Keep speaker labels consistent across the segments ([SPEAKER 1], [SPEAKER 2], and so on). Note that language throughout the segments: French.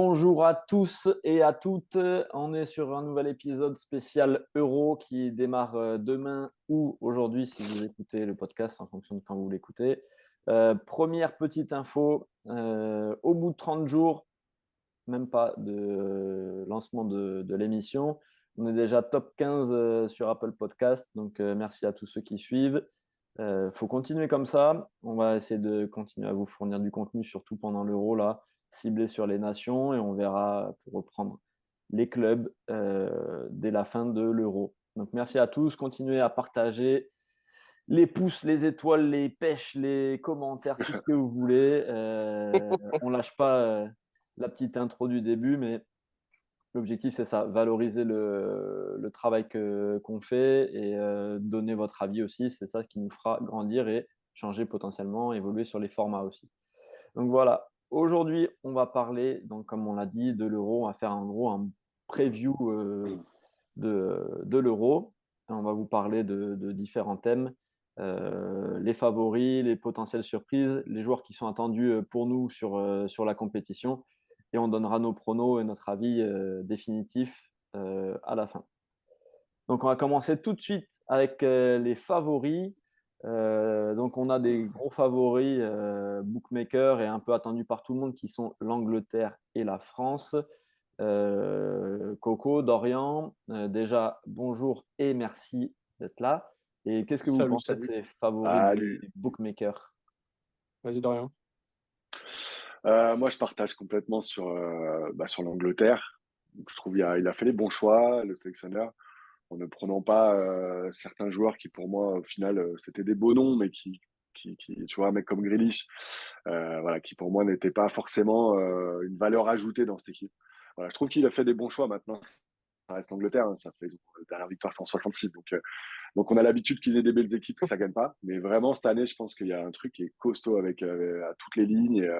[SPEAKER 1] Bonjour à tous et à toutes. On est sur un nouvel épisode spécial Euro qui démarre demain ou aujourd'hui si vous écoutez le podcast en fonction de quand vous l'écoutez. Première petite info, au bout de 30 jours, même pas de lancement de l'émission, on est déjà top 15 sur Apple Podcast. Donc merci à tous ceux qui suivent. Faut continuer comme ça. On va essayer de continuer à vous fournir du contenu, surtout pendant l'Euro, là, ciblé sur les nations, et on verra pour reprendre les clubs dès la fin de l'Euro. Donc merci à tous. Continuez à partager les pouces, les étoiles, les pêches, les commentaires, tout ce que vous voulez. On lâche pas la petite intro du début, mais l'objectif, c'est ça, valoriser le travail qu'on fait et donner votre avis aussi. C'est ça qui nous fera grandir et changer potentiellement, évoluer sur les formats aussi. Donc voilà, aujourd'hui, on va parler, donc, comme on l'a dit, de l'Euro. On va faire en gros un preview de l'Euro. On va vous parler de différents thèmes, les favoris, les potentielles surprises, les joueurs qui sont attendus pour nous sur la compétition. Et on donnera nos pronos et notre avis définitif à la fin. Donc, on va commencer tout de suite avec les favoris. Donc, on a des gros favoris bookmakers et un peu attendus par tout le monde qui sont l'Angleterre et la France. Coco, Dorian, déjà bonjour et merci d'être là. Et qu'est-ce que vous
[SPEAKER 2] Salut,
[SPEAKER 1] pensez de
[SPEAKER 2] salut.
[SPEAKER 1] ces favoris
[SPEAKER 3] Salut.
[SPEAKER 1] des bookmakers?
[SPEAKER 2] Vas-y, Dorian.
[SPEAKER 3] Moi, je partage complètement sur l'Angleterre. Je trouve il a fait les bons choix, le sélectionneur, en ne prenant pas certains joueurs qui, pour moi, au final, c'était des beaux noms, mais tu vois, un mec comme Grealish, voilà, qui pour moi n'était pas forcément une valeur ajoutée dans cette équipe. Voilà, je trouve qu'il a fait des bons choix. Maintenant, ça reste l'Angleterre, hein, ça fait la dernière victoire 166, donc on a l'habitude qu'ils aient des belles équipes que ça gagne pas. Mais vraiment cette année, je pense qu'il y a un truc qui est costaud avec à toutes les lignes et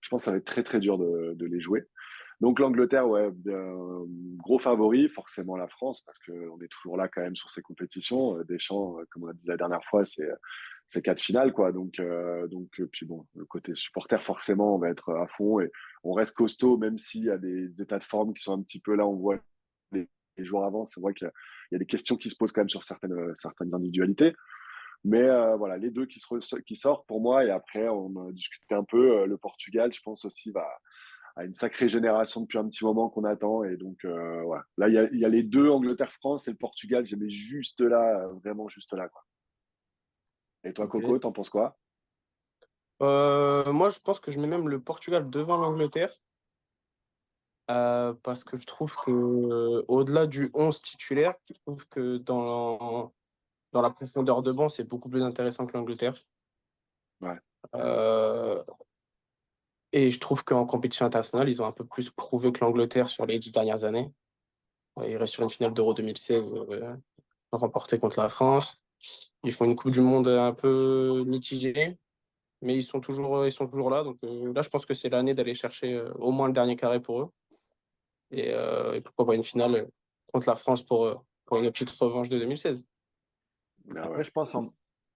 [SPEAKER 3] je pense que ça va être très très dur de les jouer. Donc l'Angleterre, ouais, gros favori, forcément la France parce que on est toujours là quand même sur ces compétitions. Deschamps, comme on a dit la dernière fois, c'est quatre finales quoi. Donc puis bon, le côté supporter forcément, on va être à fond et on reste costaud même s'il y a des états de forme qui sont un petit peu là. On voit les jours avant, c'est vrai qu'il y a des questions qui se posent quand même sur certaines individualités. Mais voilà, les deux qui sortent pour moi. Et après, on a discuté un peu. Le Portugal, je pense aussi, va à une sacrée génération depuis un petit moment qu'on attend. Et donc, voilà. Là, il y a les deux, Angleterre-France et le Portugal. J'ai mis juste là, vraiment juste là, quoi. Et toi,
[SPEAKER 1] Ok.
[SPEAKER 3] Coco, t'en penses quoi?
[SPEAKER 2] Moi, je pense que je mets même le Portugal devant l'Angleterre parce que je trouve que au-delà du 11 titulaire, je trouve que dans la profondeur de banc, c'est beaucoup plus intéressant que l'Angleterre.
[SPEAKER 3] Ouais,
[SPEAKER 2] Euh, et je trouve qu'en compétition internationale, ils ont un peu plus prouvé que l'Angleterre sur les 10 dernières années. Ils restent sur une finale d'Euro 2016 remportée contre la France. Ils font une Coupe du Monde un peu mitigée. Mais ils sont toujours là. Donc là, je pense que c'est l'année d'aller chercher au moins le dernier carré pour eux. Et pourquoi pas une finale contre la France pour une petite revanche de 2016.
[SPEAKER 3] ah
[SPEAKER 1] Après,
[SPEAKER 3] ouais.
[SPEAKER 1] je pense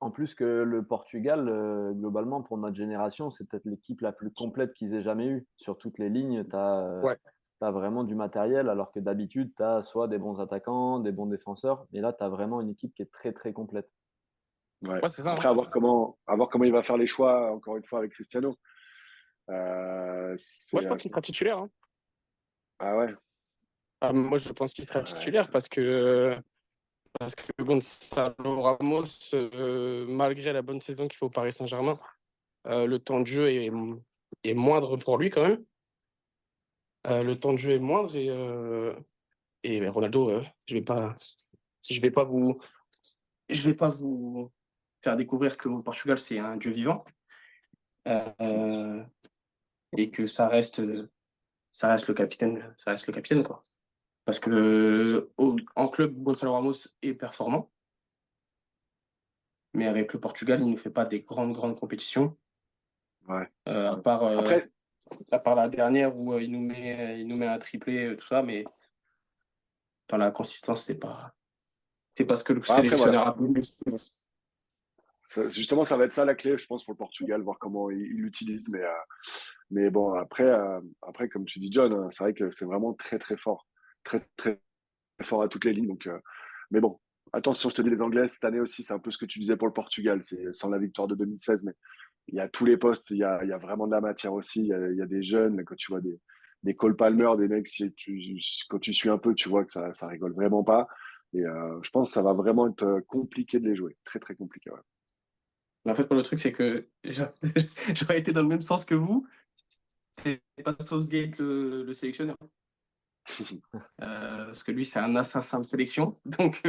[SPEAKER 1] en plus que le Portugal, globalement, pour notre génération, c'est peut-être l'équipe la plus complète qu'ils aient jamais eue. Sur toutes les lignes, tu as
[SPEAKER 2] Ouais,
[SPEAKER 1] vraiment du matériel, alors que d'habitude, tu as soit des bons attaquants, des bons défenseurs, mais là, tu as vraiment une équipe qui est très, très complète.
[SPEAKER 3] Ouais.
[SPEAKER 2] ouais, c'est ça, hein.
[SPEAKER 3] Après, à voir comment il va faire les choix, encore une fois, avec Cristiano.
[SPEAKER 2] Moi, je pense qu'il sera titulaire, hein.
[SPEAKER 3] Ah ouais.
[SPEAKER 2] Moi, je pense qu'il sera
[SPEAKER 3] Ouais,
[SPEAKER 2] titulaire parce que Gonzalo Ramos, malgré la bonne saison qu'il fait au Paris Saint-Germain, le temps de jeu est moindre pour lui quand même. Le temps de jeu est moindre et Ronaldo, je vais pas je vais pas vous faire découvrir que le Portugal, c'est un dieu vivant euh, et que ça reste le capitaine, quoi. Parce que en club, Gonçalo Ramos est performant, mais avec le Portugal, il ne fait pas des grandes compétitions,
[SPEAKER 3] ouais.
[SPEAKER 2] euh, à part, euh,
[SPEAKER 3] Après,
[SPEAKER 2] à part la dernière où il nous met un triplé, tout ça, mais dans la consistance, c'est pas ce que le
[SPEAKER 3] après voilà.
[SPEAKER 2] sélectionneur a voulu.
[SPEAKER 3] Justement, ça va être ça la clé, je pense, pour le Portugal, voir comment il l'utilise. Mais bon, après comme tu dis, John, hein, c'est vrai que c'est vraiment très, très fort. Très, très fort à toutes les lignes. Donc, mais bon, attention, je te dis, les Anglais, cette année aussi, c'est un peu ce que tu disais pour le Portugal. C'est sans la victoire de 2016, mais il y a tous les postes, il y a vraiment de la matière aussi. Il y a des jeunes, quand tu vois des Cole Palmer, des mecs, quand tu suis un peu, tu vois que ça rigole vraiment pas. Et je pense que ça va vraiment être compliqué de les jouer. Très, très compliqué. Ouais.
[SPEAKER 2] Mais en fait, le truc, c'est que j'aurais été dans le même sens que vous. C'est pas Southgate le sélectionneur. Parce que lui, c'est un assassin de sélection. Donc,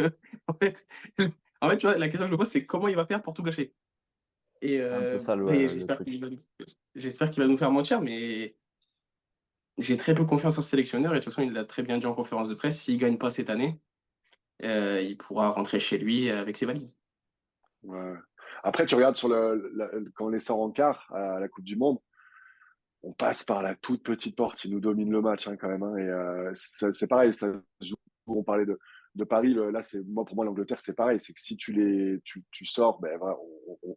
[SPEAKER 2] en fait, tu vois, la question que je me pose, c'est comment il va faire pour tout gâcher. Et,
[SPEAKER 1] C'est un peu ça le
[SPEAKER 2] j'espère
[SPEAKER 1] truc.
[SPEAKER 2] qu'il va nous faire mentir, mais j'ai très peu confiance en ce sélectionneur. Et de toute façon, il l'a très bien dit en conférence de presse. S'il ne gagne pas cette année, il pourra rentrer chez lui avec ses valises.
[SPEAKER 3] Ouais. Après, tu regardes quand on les sort en quart à la Coupe du Monde, on passe par la toute petite porte. Ils nous dominent le match hein, quand même. Hein, et c'est pareil. On parlait de Paris. Là, pour moi, l'Angleterre, c'est pareil. C'est que si tu sors, ben, voilà,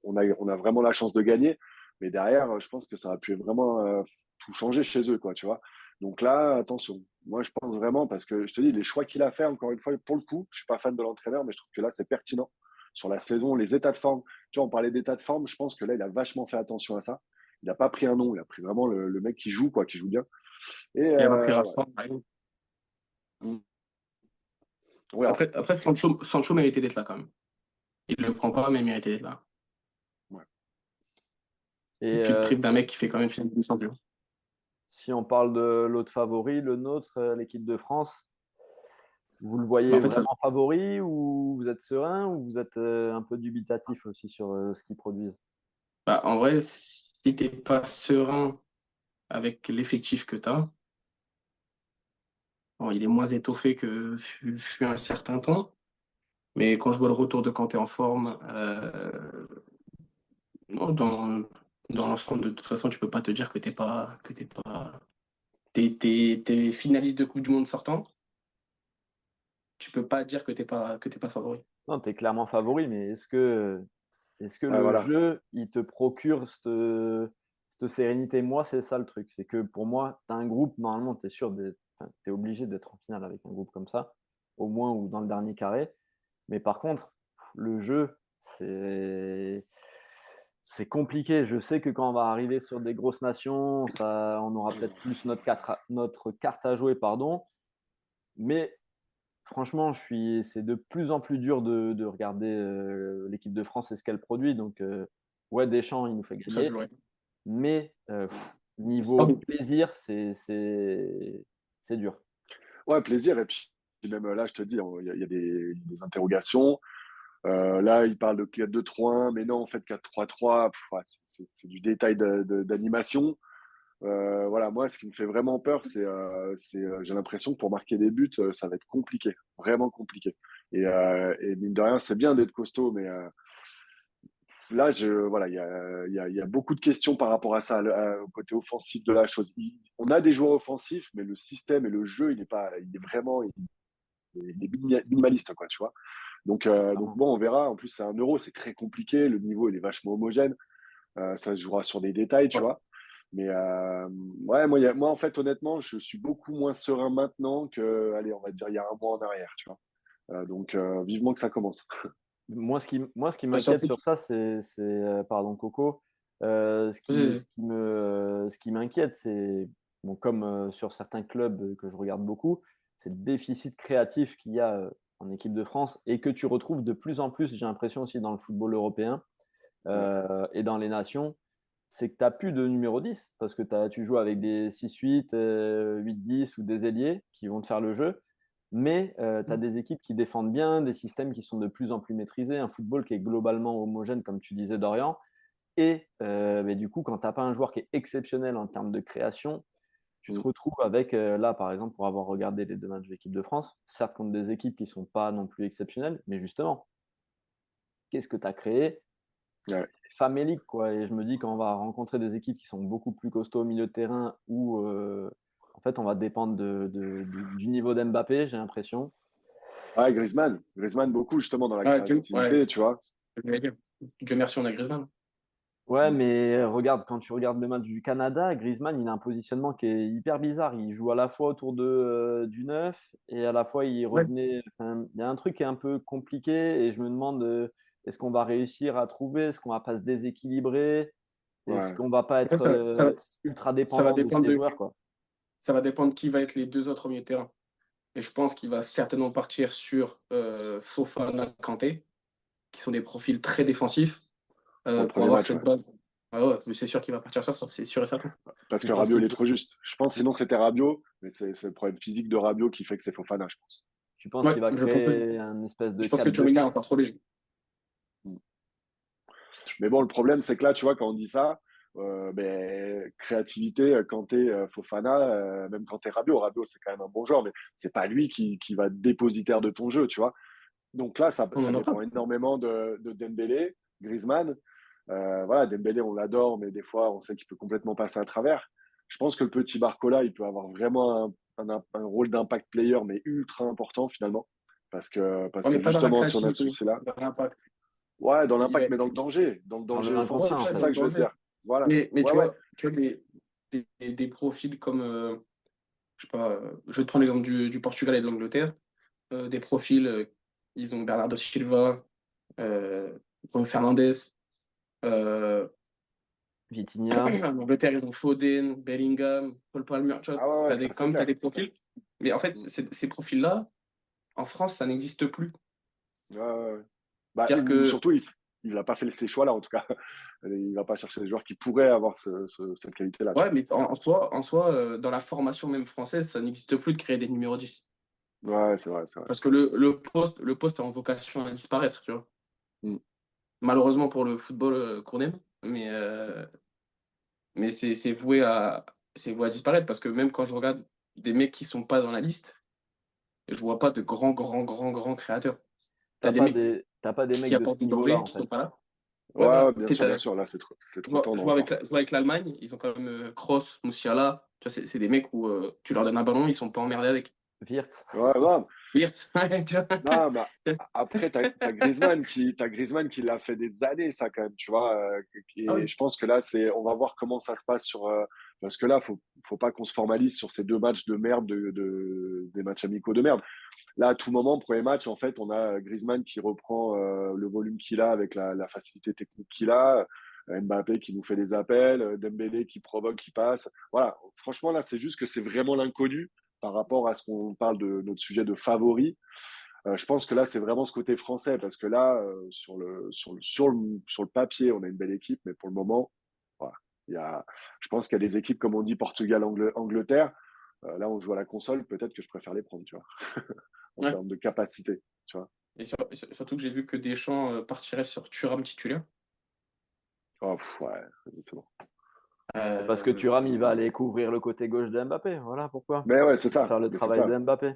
[SPEAKER 3] on a vraiment la chance de gagner. Mais derrière, je pense que ça a pu vraiment tout changer chez eux, quoi, tu vois. Donc là, attention. Moi, je pense vraiment, parce que je te dis, les choix qu'il a fait, encore une fois, pour le coup, je suis pas fan de l'entraîneur, mais je trouve que là, c'est pertinent. Sur la saison, les états de forme. Tu vois, on parlait d'état de forme. Je pense que là, il a vachement fait attention à ça. Il n'a pas pris un nom, il a pris vraiment le mec qui joue, quoi, qui joue bien. Et
[SPEAKER 2] Il a pas pris
[SPEAKER 3] ouais.
[SPEAKER 2] Rashford.
[SPEAKER 3] Ouais,
[SPEAKER 2] Après Sancho méritait d'être là quand même. Il ne le prend pas, mais il méritait d'être là.
[SPEAKER 3] ouais.
[SPEAKER 1] Et
[SPEAKER 2] Tu te prives d'un mec qui fait quand même finale de champion.
[SPEAKER 1] si on parle de l'autre favori, le nôtre, l'équipe de France, vous le
[SPEAKER 2] Mais
[SPEAKER 1] voyez
[SPEAKER 2] en fait,
[SPEAKER 1] vraiment favori ou vous êtes serein ou vous êtes un peu dubitatif aussi sur ce qu'ils produisent?
[SPEAKER 2] en vrai, si tu n'es pas serein avec l'effectif que tu as, bon, il est moins étoffé que fut un certain temps. Mais quand je vois le retour de Kanté en forme, non, dans l'ensemble, de toute façon, tu peux pas te dire que t'es finaliste de Coupe du Monde sortant. Tu peux pas dire que t'es pas favori.
[SPEAKER 1] Non, tu es clairement favori, mais est-ce que
[SPEAKER 3] Ouais,
[SPEAKER 1] le
[SPEAKER 3] voilà.
[SPEAKER 1] jeu, il te procure cette sérénité? Moi, c'est ça le truc. C'est que pour moi, tu as un groupe, normalement, tu es sûr tu es obligé d'être en finale avec un groupe comme ça, au moins ou dans le dernier carré. Mais par contre, le jeu, c'est compliqué. Je sais que quand on va arriver sur des grosses nations, on aura peut-être plus notre carte à jouer, pardon. Mais franchement, c'est de plus en plus dur de regarder l'équipe de France et ce qu'elle produit. Donc, ouais, Deschamps, il nous fait
[SPEAKER 2] Ça, je
[SPEAKER 1] gagner.
[SPEAKER 2] l'aurais.
[SPEAKER 1] Mais niveau plaisir, c'est dur.
[SPEAKER 3] Ouais, plaisir. Et puis, même là, je te dis, il y a des interrogations. Là, il parle de 4-2-3-1, mais non, en fait, 4-3-3, ouais, c'est du détail d'animation. Voilà, moi, ce qui me fait vraiment peur, j'ai l'impression que pour marquer des buts, ça va être compliqué, vraiment compliqué. Et mine de rien, c'est bien d'être costaud, mais là, voilà, il y a beaucoup de questions par rapport à ça, au côté offensif de la chose. On a des joueurs offensifs, mais le système et le jeu, il est minimaliste, quoi, tu vois. Donc bon, on verra. En plus, c'est un euro, c'est très compliqué. Le niveau, il est vachement homogène. Ça se jouera sur des détails, tu
[SPEAKER 2] Ouais.
[SPEAKER 3] vois. Mais ouais, moi, en fait, honnêtement, je suis beaucoup moins serein maintenant que, allez, on va dire, il y a un mois en arrière, tu vois. Donc, vivement que ça commence.
[SPEAKER 1] Moi, ce qui
[SPEAKER 2] Bah,
[SPEAKER 1] m'inquiète
[SPEAKER 2] surtout,
[SPEAKER 1] sur ça, pardon, Coco. Ce qui m'inquiète, c'est, bon, comme sur certains clubs que je regarde beaucoup, c'est le déficit créatif qu'il y a en équipe de France et que tu retrouves de plus en plus, j'ai l'impression aussi dans le football européen
[SPEAKER 3] Ouais.
[SPEAKER 1] et dans les nations, c'est que tu n'as plus de numéro 10 parce que tu joues avec des 6-8, 8-10 ou des ailiers qui vont te faire le jeu. Mais tu as des équipes qui défendent bien, des systèmes qui sont de plus en plus maîtrisés, un football qui est globalement homogène, comme tu disais, Dorian. Et mais du coup, quand tu n'as pas un joueur qui est exceptionnel en termes de création, tu te
[SPEAKER 3] Mm.
[SPEAKER 1] retrouves avec, là, par exemple, pour avoir regardé les deux matchs de l'équipe de France, certes contre des équipes qui ne sont pas non plus exceptionnelles, mais justement, qu'est-ce que tu as créé?
[SPEAKER 3] Ouais.
[SPEAKER 1] Famélique, quoi. Et je me dis, quand on va rencontrer des équipes qui sont beaucoup plus costauds au milieu de terrain, où en fait, on va dépendre du niveau d'Mbappé, j'ai l'impression.
[SPEAKER 3] Ouais, Griezmann beaucoup, justement, dans la
[SPEAKER 2] ouais,
[SPEAKER 3] créativité,
[SPEAKER 2] c'est
[SPEAKER 3] tu vois.
[SPEAKER 2] ce que je voulais dire. Dieu merci, on a Griezmann.
[SPEAKER 1] Ouais, mais regarde, quand tu regardes le match du Canada, Griezmann, il a un positionnement qui est hyper bizarre. Il joue à la fois autour du 9 et à la fois il
[SPEAKER 2] Ouais.
[SPEAKER 1] revenait. Enfin, il y a un truc qui est un peu compliqué et je me demande est-ce qu'on va réussir à trouver, est-ce qu'on va pas se déséquilibrer, est-ce
[SPEAKER 3] Ouais.
[SPEAKER 1] qu'on va pas
[SPEAKER 2] En fait,
[SPEAKER 1] être
[SPEAKER 2] ça
[SPEAKER 1] ultra
[SPEAKER 2] va
[SPEAKER 1] dépendant de
[SPEAKER 2] dépendre
[SPEAKER 1] ces joueurs, quoi.
[SPEAKER 2] ça va dépendre qui va être les deux autres au milieu de terrain. Et je pense qu'il va certainement partir sur Fofana, Kanté, qui sont des profils très défensifs,
[SPEAKER 3] Pour le
[SPEAKER 2] pour
[SPEAKER 3] premier
[SPEAKER 2] avoir
[SPEAKER 3] match, ouais.
[SPEAKER 2] cette base. Ah ouais, mais c'est sûr qu'il va partir sur ça, c'est sûr et certain.
[SPEAKER 3] Parce
[SPEAKER 1] Tu
[SPEAKER 3] que
[SPEAKER 1] penses
[SPEAKER 3] Rabiot, il
[SPEAKER 1] qu'il
[SPEAKER 3] est
[SPEAKER 1] peut,
[SPEAKER 3] trop juste. Je pense sinon c'était Rabiot, mais c'est le problème physique de Rabiot qui fait que c'est Fofana, je pense.
[SPEAKER 1] tu penses
[SPEAKER 2] Ouais,
[SPEAKER 1] qu'il va créer un espèce de
[SPEAKER 2] je pense que Tchouaméni est
[SPEAKER 1] 4-2-4?
[SPEAKER 2] encore trop léger.
[SPEAKER 3] Mm. Mais bon, le problème, c'est que là, tu vois, quand on dit ça, créativité, Kanté, Fofana, même Kanté, Rabiot, c'est quand même un bon joueur, mais c'est pas lui qui va être dépositaire de ton jeu, tu vois. Donc là,
[SPEAKER 2] On
[SPEAKER 3] ça
[SPEAKER 2] n'en a pas.
[SPEAKER 3] dépend énormément de Dembélé, Griezmann. Voilà, Dembélé, on l'adore, mais des fois, on sait qu'il peut complètement passer à travers. Je pense que le petit Barcola, il peut avoir vraiment un rôle d'impact player, mais ultra important finalement. Parce
[SPEAKER 2] On
[SPEAKER 3] que
[SPEAKER 2] n'est pas dans la
[SPEAKER 3] justement, si on a ce
[SPEAKER 2] créativité,
[SPEAKER 3] souci-là,
[SPEAKER 2] dans l'impact.
[SPEAKER 3] ouais, dans
[SPEAKER 2] Il
[SPEAKER 3] l'impact,
[SPEAKER 2] est...
[SPEAKER 3] mais dans le danger,
[SPEAKER 1] Dans
[SPEAKER 2] Ouais,
[SPEAKER 1] l'inconscient,
[SPEAKER 3] offensif,
[SPEAKER 1] en
[SPEAKER 2] ouais,
[SPEAKER 3] c'est
[SPEAKER 1] fait.
[SPEAKER 2] dans
[SPEAKER 3] ça
[SPEAKER 2] le
[SPEAKER 3] que je veux
[SPEAKER 2] danger.
[SPEAKER 3] dire. Voilà,
[SPEAKER 2] Mais
[SPEAKER 3] ouais,
[SPEAKER 2] tu
[SPEAKER 3] ouais,
[SPEAKER 2] vois, des profils comme, je sais pas, je vais te prendre l'exemple du Portugal et de l'Angleterre. Des profils, ils ont Bernardo Silva, Bruno Fernandes. Euh,
[SPEAKER 1] Vitinha.
[SPEAKER 2] En Angleterre, ils ont Foden, Bellingham, Paul Palmer. Tu vois,
[SPEAKER 3] ah ouais, ouais, ça
[SPEAKER 2] quand
[SPEAKER 3] c'est
[SPEAKER 2] même, t'as
[SPEAKER 3] clair.
[SPEAKER 2] des profils. Mais en fait,
[SPEAKER 3] Mm.
[SPEAKER 2] ces profils-là, en France, ça n'existe plus.
[SPEAKER 3] Ouais, ouais, ouais. Bah,
[SPEAKER 2] C'est-à-dire que,
[SPEAKER 3] surtout, il n'a pas fait ces choix-là, en tout cas. Il va pas chercher des joueurs qui pourraient avoir cette qualité-là, tu
[SPEAKER 2] ouais, mais en soi dans la formation même française, ça n'existe plus de créer des numéros 10.
[SPEAKER 3] vois. Ouais, c'est vrai, c'est vrai.
[SPEAKER 2] Parce que le poste a en vocation à disparaître, tu vois.
[SPEAKER 3] Mm.
[SPEAKER 2] Malheureusement pour le football qu'on aime, mais c'est voué à disparaître parce que même quand je regarde des mecs qui sont pas dans la liste, je vois pas de grands, grands, grands, grands créateurs. T'as des mecs
[SPEAKER 1] T'as pas des
[SPEAKER 2] qui
[SPEAKER 1] mecs de ce
[SPEAKER 2] apportent du
[SPEAKER 1] niveau-là,
[SPEAKER 2] danger,
[SPEAKER 1] en
[SPEAKER 2] qui sont
[SPEAKER 1] fait.
[SPEAKER 2] pas là. Ouais,
[SPEAKER 3] Ouais,
[SPEAKER 2] voilà.
[SPEAKER 3] ouais, bien sûr, bien sûr. Là, c'est
[SPEAKER 2] Je
[SPEAKER 3] trop
[SPEAKER 2] vois, je vois
[SPEAKER 3] tendance, là.
[SPEAKER 2] avec, je vois avec l'Allemagne, ils ont quand même Kroos, Musiala. Tu vois, c'est des mecs où tu leur donnes un ballon, ils sont pas emmerdés avec.
[SPEAKER 1] Wirtz.
[SPEAKER 3] Ouais, ouais.
[SPEAKER 2] Wirtz, ouais, tu vois.
[SPEAKER 3] Non, bah, après, t'as Griezmann qui l'a fait des années, ça, quand même, tu vois.
[SPEAKER 2] Ah
[SPEAKER 3] Et
[SPEAKER 2] oui.
[SPEAKER 3] je pense que là, on va voir comment ça se passe parce que là, faut pas qu'on se formalise sur ces deux matchs de merde, des matchs amicaux de merde. Là, à tout moment, premier match, en fait, on a Griezmann qui reprend le volume qu'il a avec la facilité technique qu'il a. Mbappé qui nous fait des appels, Dembélé qui provoque, qui passe. Voilà, franchement, là, c'est juste que c'est vraiment l'inconnu par rapport à ce qu'on parle de notre sujet de favori. Je pense que là, c'est vraiment ce côté français, parce que là, sur le papier, on a une belle équipe, mais pour le moment, voilà, je pense qu'il y a des équipes, comme on dit, Portugal, Angleterre. Là, on joue à la console, peut-être que je préfère les prendre, tu vois, en
[SPEAKER 2] Ouais.
[SPEAKER 3] termes de capacité, tu vois.
[SPEAKER 2] Et surtout que j'ai vu que Deschamps partirait sur Thuram titulaire.
[SPEAKER 3] Oh, ouais, c'est bon.
[SPEAKER 1] Parce que
[SPEAKER 2] Euh,
[SPEAKER 1] Thuram, il va aller couvrir le côté gauche de Mbappé. Voilà pourquoi.
[SPEAKER 3] Mais ouais, c'est
[SPEAKER 1] Il va
[SPEAKER 3] ça,
[SPEAKER 1] faire le
[SPEAKER 3] mais c'est
[SPEAKER 1] travail
[SPEAKER 3] ça.
[SPEAKER 1] de Mbappé.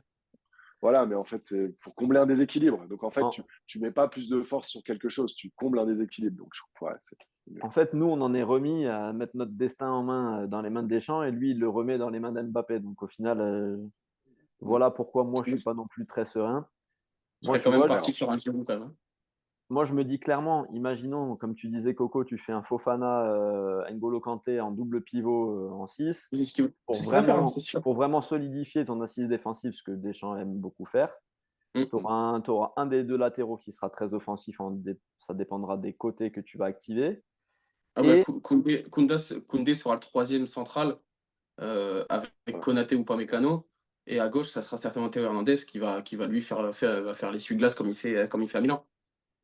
[SPEAKER 3] Voilà, mais en fait, c'est pour combler un déséquilibre. Donc, en fait,
[SPEAKER 1] En,
[SPEAKER 3] tu mets pas plus de force sur quelque chose, tu combles un déséquilibre. Donc, ouais, c'est mieux.
[SPEAKER 1] en fait, nous, on en est remis à mettre notre destin en main dans les mains de Deschamps et lui, il le remet dans les mains d'Mbappé. Donc, au final,
[SPEAKER 3] Mm.
[SPEAKER 1] voilà pourquoi moi, je
[SPEAKER 2] je
[SPEAKER 1] suis pas non plus très serein. Moi,
[SPEAKER 2] serais
[SPEAKER 1] tu
[SPEAKER 2] quand même
[SPEAKER 1] vois,
[SPEAKER 2] parti sur un Giroud quand même, hein.
[SPEAKER 1] moi, je me dis clairement, imaginons, comme tu disais, Coco, tu fais un Fofana, N'Golo Kanté en double pivot en 6
[SPEAKER 2] C'est ce qu'il va faire, hein, c'est sûr.
[SPEAKER 1] pour vraiment solidifier ton assise défensive, ce que Deschamps aime beaucoup faire. Tu
[SPEAKER 2] Mm.
[SPEAKER 1] auras un des deux latéraux qui sera très offensif, ça dépendra des côtés que tu vas activer.
[SPEAKER 2] Ah bah,
[SPEAKER 1] Et
[SPEAKER 2] Koundé sera le troisième central avec
[SPEAKER 3] Voilà.
[SPEAKER 2] Konaté ou Pamecano. Et à gauche, ça sera certainement Théo Hernandez qui va lui faire l'essuie-glace comme il fait à Milan.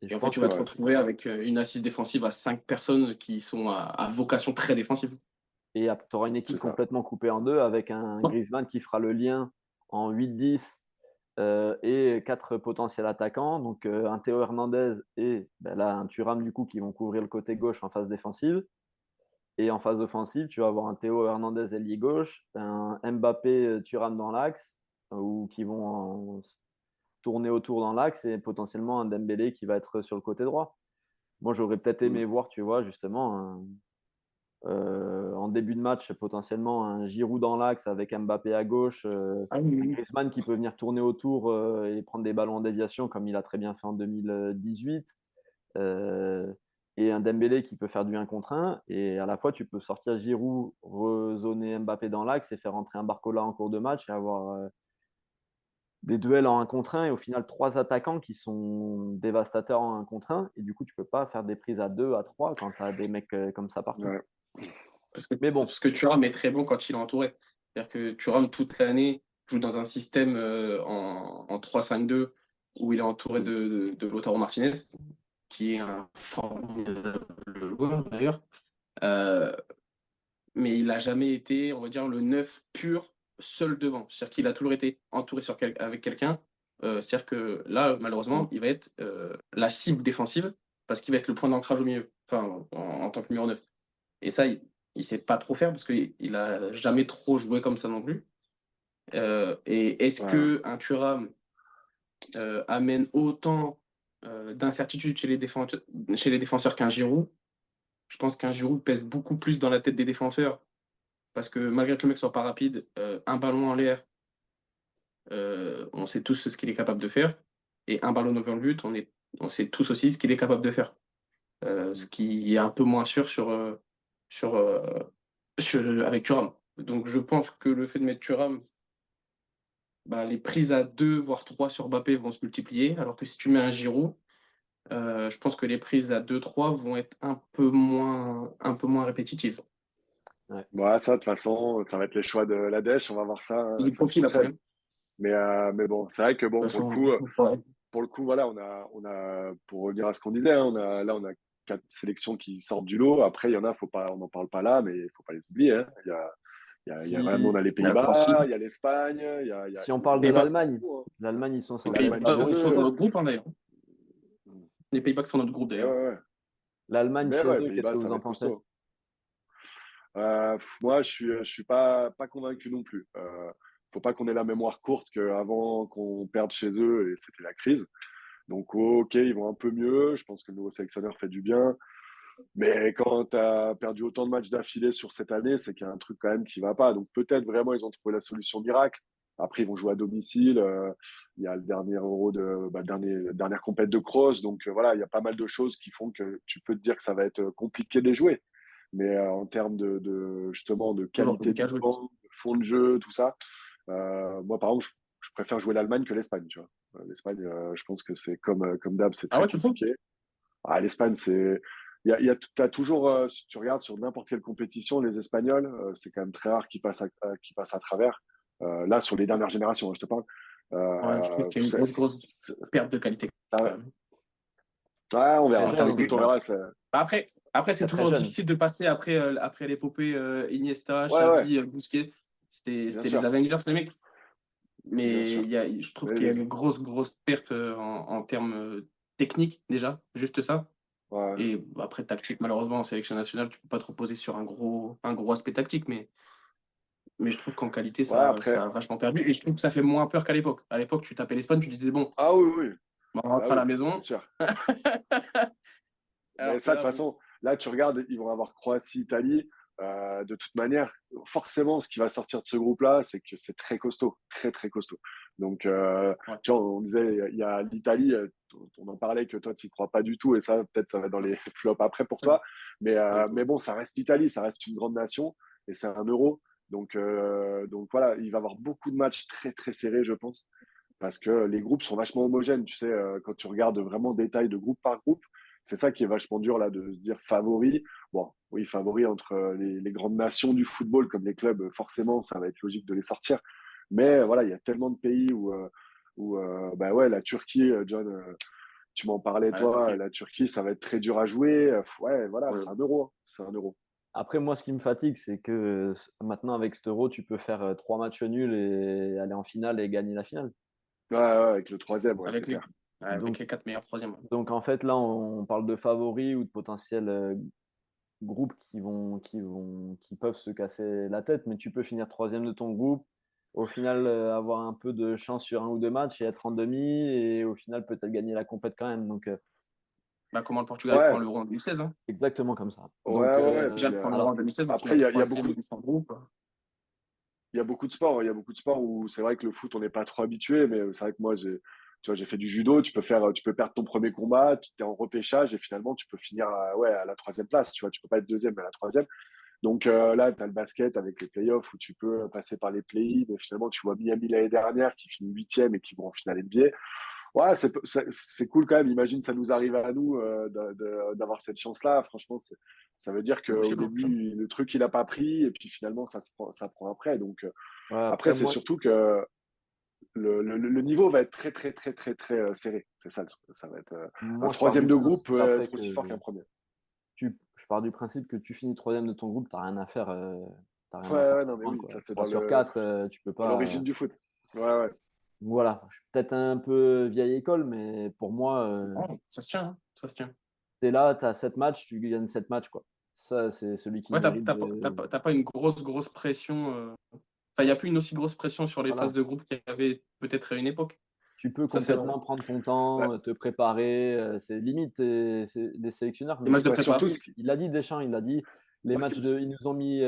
[SPEAKER 1] et
[SPEAKER 2] Et
[SPEAKER 1] je
[SPEAKER 2] en fait,
[SPEAKER 1] pense
[SPEAKER 2] tu
[SPEAKER 1] que
[SPEAKER 2] vas te retrouver avec une assise défensive à 5 personnes qui sont à vocation très défensive.
[SPEAKER 1] tu auras une équipe
[SPEAKER 3] C'est ça.
[SPEAKER 1] complètement coupée en deux avec un
[SPEAKER 2] Ouais.
[SPEAKER 1] Griezmann qui fera le lien en 8-10 et quatre potentiels attaquants. Donc un Théo Hernandez et là, un Thuram du coup qui vont couvrir le côté gauche en phase défensive. Et en phase offensive, tu vas avoir un Théo Hernandez ailier gauche, un Mbappé Thuram dans l'axe, ou qui vont tourner autour dans l'axe, et potentiellement un Dembélé qui va être sur le côté droit. Moi, j'aurais peut-être
[SPEAKER 3] Mm.
[SPEAKER 1] aimé voir, tu vois, justement, en début de match, potentiellement un Giroud dans l'axe avec Mbappé à gauche,
[SPEAKER 2] Ah oui,
[SPEAKER 1] un
[SPEAKER 2] oui.
[SPEAKER 1] Griezmann qui peut venir tourner autour et prendre des ballons en déviation comme il a très bien fait en 2018. Euh, et un Dembélé qui peut faire du 1 contre 1. Et à la fois, tu peux sortir Giroud, rezoner Mbappé dans l'axe et faire rentrer un Barcola en cours de match et avoir des duels en 1 contre 1. Et au final, 3 attaquants qui sont dévastateurs en 1 contre 1. Et du coup, tu peux pas faire des prises à 2, à 3 quand tu as des mecs comme ça partout.
[SPEAKER 3] Ouais.
[SPEAKER 1] Mais bon.
[SPEAKER 2] Parce que Thuram est très bon quand il est entouré. C'est-à-dire que Thuram, toute l'année, joue dans un système en 3-5-2 où il est entouré de Lautaro Martinez, qui est un formidable joueur d'ailleurs. Mais il n'a jamais été, on va dire, le 9 pur seul devant. C'est-à-dire qu'il a toujours été entouré avec quelqu'un. C'est-à-dire que là, malheureusement, il va être la cible défensive parce qu'il va être le point d'ancrage au milieu, enfin, en tant que numéro 9. Et ça, il ne sait pas trop faire parce qu'il n'a jamais trop joué comme ça non plus. Et est-ce qu'un Thuram amène autant d'incertitude chez les défenseurs qu'un Giroud? Je pense qu'un Giroud pèse beaucoup plus dans la tête des défenseurs parce que malgré que le mec soit pas rapide, un ballon en l'air, on sait tous ce qu'il est capable de faire. Et un ballon devant le but, on sait tous aussi ce qu'il est capable de faire. Ce qui est un peu moins sûr avec Thuram. Donc je pense que le fait de mettre Thuram, les prises à 2 voire 3 sur Mbappé vont se multiplier, alors que si tu mets un Giroud, je pense que les prises à 2-3 vont être un peu moins répétitives.
[SPEAKER 3] Ouais. Bon, ça, de toute façon, ça va être les choix de la dèche, on va voir ça.
[SPEAKER 2] Il profile après.
[SPEAKER 3] Mais bon, c'est vrai que bon, pour le coup, voilà, on a, pour revenir à ce qu'on disait, hein, on a 4 sélections qui sortent du lot. Après, il y en a, on n'en parle pas là, mais il faut pas les oublier. Hein. Il y a vraiment, on a les Pays-Bas, il y a l'Espagne,
[SPEAKER 1] si on parle de l'Allemagne, ils sont censés
[SPEAKER 2] être favoris sur notre groupe, d'ailleurs. Les Pays-Bas qui sont notre groupe, d'ailleurs.
[SPEAKER 3] Ouais.
[SPEAKER 1] L'Allemagne, chez eux, qu'est-ce que vous en pensez?
[SPEAKER 3] Moi, je suis pas convaincu non plus. Faut pas qu'on ait la mémoire courte qu'avant qu'on perde chez eux et c'était la crise. Donc, ok, ils vont un peu mieux. Je pense que le nouveau sélectionneur fait du bien. Mais quand tu as perdu autant de matchs d'affilée sur cette année, c'est qu'il y a un truc quand même qui va pas. Donc, peut-être vraiment, ils ont trouvé la solution miracle. Après, ils vont jouer à domicile. Il y a le dernier Euro dernière compète de cross. Donc, voilà, il y a pas mal de choses qui font que tu peux te dire que ça va être compliqué de les jouer. Mais en termes justement de qualité de banc, de fond de jeu, tout ça, moi, par exemple, je préfère jouer l'Allemagne que l'Espagne. Tu vois. L'Espagne, je pense que c'est comme d'hab, c'est très compliqué. L'Espagne, c'est. T'as toujours, si tu regardes sur n'importe quelle compétition, les Espagnols, c'est quand même très rare qu'ils passent à travers. Là, sur les dernières générations, je te parle.
[SPEAKER 2] Je trouve qu'il y a une grosse perte de qualité.
[SPEAKER 3] On verra. On verra.
[SPEAKER 2] Après, c'est toujours difficile de passer après l'épopée Iniesta, Xavi, Busquets. C'était les Avengers, les mecs. Mais je trouve qu'il y a une grosse perte en termes techniques, déjà, juste ça.
[SPEAKER 3] Ouais.
[SPEAKER 2] Et après, tactique, malheureusement, en sélection nationale, tu ne peux pas te reposer sur un gros aspect tactique. Mais je trouve qu'en qualité, ça a vachement perdu. Et je trouve que ça fait moins peur qu'à l'époque. À l'époque, tu tapais l'Espagne, tu disais, bon,
[SPEAKER 3] oui.
[SPEAKER 2] On rentre à la maison.
[SPEAKER 3] C'est sûr. Mais ça, de toute façon, là, tu regardes, ils vont avoir Croatie-Italie. De toute manière, forcément, ce qui va sortir de ce groupe-là, c'est que c'est très costaud, très, très costaud. Donc, tu vois, on disait, il y a l'Italie, on en parlait que toi, tu n'y crois pas du tout, et ça, peut-être, ça va dans les flops après pour toi. Mais bon, ça reste l'Italie, ça reste une grande nation, et c'est un euro. Donc voilà, il va y avoir beaucoup de matchs très, très serrés, je pense, parce que les groupes sont vachement homogènes. Tu sais, quand tu regardes vraiment détail de groupe par groupe, c'est ça qui est vachement dur là, de se dire favori. Bon, oui, favori entre les grandes nations du football comme les clubs, forcément, ça va être logique de les sortir. Mais voilà, il y a tellement de pays où la Turquie, John, tu m'en parlais, toi, la Turquie, ça va être très dur à jouer. C'est un euro. C'est un euro.
[SPEAKER 1] Après, moi, ce qui me fatigue, c'est que maintenant, avec cet euro, tu peux faire 3 matchs nuls et aller en finale et gagner la finale.
[SPEAKER 3] Ouais, avec le troisième, c'est clair.
[SPEAKER 2] Avec les 4 meilleurs troisièmes.
[SPEAKER 1] Donc, en fait, là, on parle de favoris ou de potentiels groupes qui peuvent se casser la tête, mais tu peux finir 3e de ton groupe, au final avoir un peu de chance sur 1 ou 2 matchs et être en demi, et au final peut-être gagner la compète quand même. Donc,
[SPEAKER 2] comment le Portugal prend l'Euro en 2016. Hein.
[SPEAKER 1] Exactement comme ça.
[SPEAKER 3] Donc, après, il y a beaucoup de sports où c'est vrai que le foot, on n'est pas trop habitué, mais c'est vrai que moi, Tu vois, j'ai fait du judo, tu peux perdre ton premier combat, tu es en repêchage et finalement, tu peux finir à la troisième place. Tu vois, tu peux pas être deuxième, mais à la troisième. Donc là, tu as le basket avec les playoffs où tu peux passer par les play-ins. Et finalement, tu vois Miami l'année dernière qui finit huitième et qui vont en finale NBA. Ouais, c'est cool quand même. Imagine, ça nous arrive à nous d'avoir cette chance-là. Franchement, ça veut dire qu'au début, le truc, il n'a pas pris. Et puis finalement, ça prend après. Donc après, c'est surtout que le niveau va être très, très, très, très, très serré. C'est ça. Ça va être un
[SPEAKER 1] je pars
[SPEAKER 3] troisième
[SPEAKER 1] du
[SPEAKER 3] de groupe
[SPEAKER 1] principe
[SPEAKER 3] peut
[SPEAKER 1] après
[SPEAKER 3] être aussi fort qu'un premier.
[SPEAKER 1] je pars du principe que tu finis troisième de ton groupe, t'as rien à faire. T'as rien à faire.
[SPEAKER 3] Ouais, non, mais oui,
[SPEAKER 1] Quoi.
[SPEAKER 3] ça, c'est
[SPEAKER 1] 3 sur 4, tu peux
[SPEAKER 3] dans
[SPEAKER 1] pas.
[SPEAKER 3] l'origine du foot. Ouais.
[SPEAKER 1] Voilà, je suis peut-être un peu vieille école, mais pour moi,
[SPEAKER 2] Ça se tient, hein, ça se tient.
[SPEAKER 1] tu es là, tu as 7 matchs, tu gagnes 7 matchs. Quoi. Ça, c'est celui qui
[SPEAKER 2] Ouais,
[SPEAKER 1] mérite
[SPEAKER 2] t'as pas une grosse pression. Enfin, il n'y a plus une aussi grosse pression sur les
[SPEAKER 1] Voilà.
[SPEAKER 2] phases de groupe qu'il y avait peut-être à une époque.
[SPEAKER 1] Tu peux
[SPEAKER 2] Ça, c'est
[SPEAKER 1] complètement prendre ton temps,
[SPEAKER 3] Ouais.
[SPEAKER 1] te préparer. C'est limite les sélectionneurs.
[SPEAKER 2] Les matchs de
[SPEAKER 3] Surtout
[SPEAKER 2] prépa.
[SPEAKER 3] ce qui.
[SPEAKER 1] Il a dit Deschamps, il a dit
[SPEAKER 3] Moi, ce qui me-
[SPEAKER 1] ils nous ont mis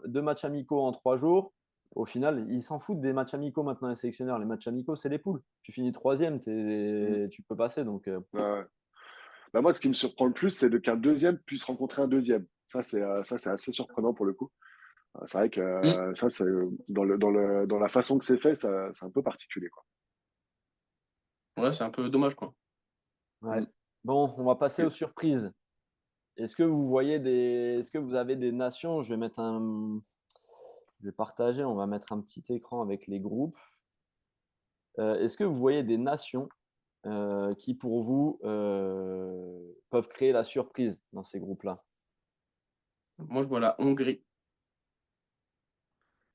[SPEAKER 1] 2 matchs amicaux en 3 jours. Au final, ils s'en foutent des matchs amicaux maintenant, les sélectionneurs. Les matchs amicaux, c'est les poules. Tu finis troisième, tu peux passer. Donc,
[SPEAKER 3] Ouais. Bah, moi, ce qui me surprend le plus, c'est qu'un deuxième puisse rencontrer un deuxième. Ça, c'est assez surprenant pour le coup. C'est vrai que ça, c'est dans la façon que c'est fait, c'est un peu particulier, quoi.
[SPEAKER 2] Ouais, c'est un peu dommage, quoi.
[SPEAKER 1] ouais.
[SPEAKER 3] Mm.
[SPEAKER 1] Bon, on va passer aux surprises. Est-ce que est-ce que vous avez des nations? Je vais partager, on va mettre un petit écran avec les groupes. Est-ce que vous voyez des nations qui, pour vous, peuvent créer la surprise dans ces groupes-là?
[SPEAKER 2] Moi, je vois la Hongrie.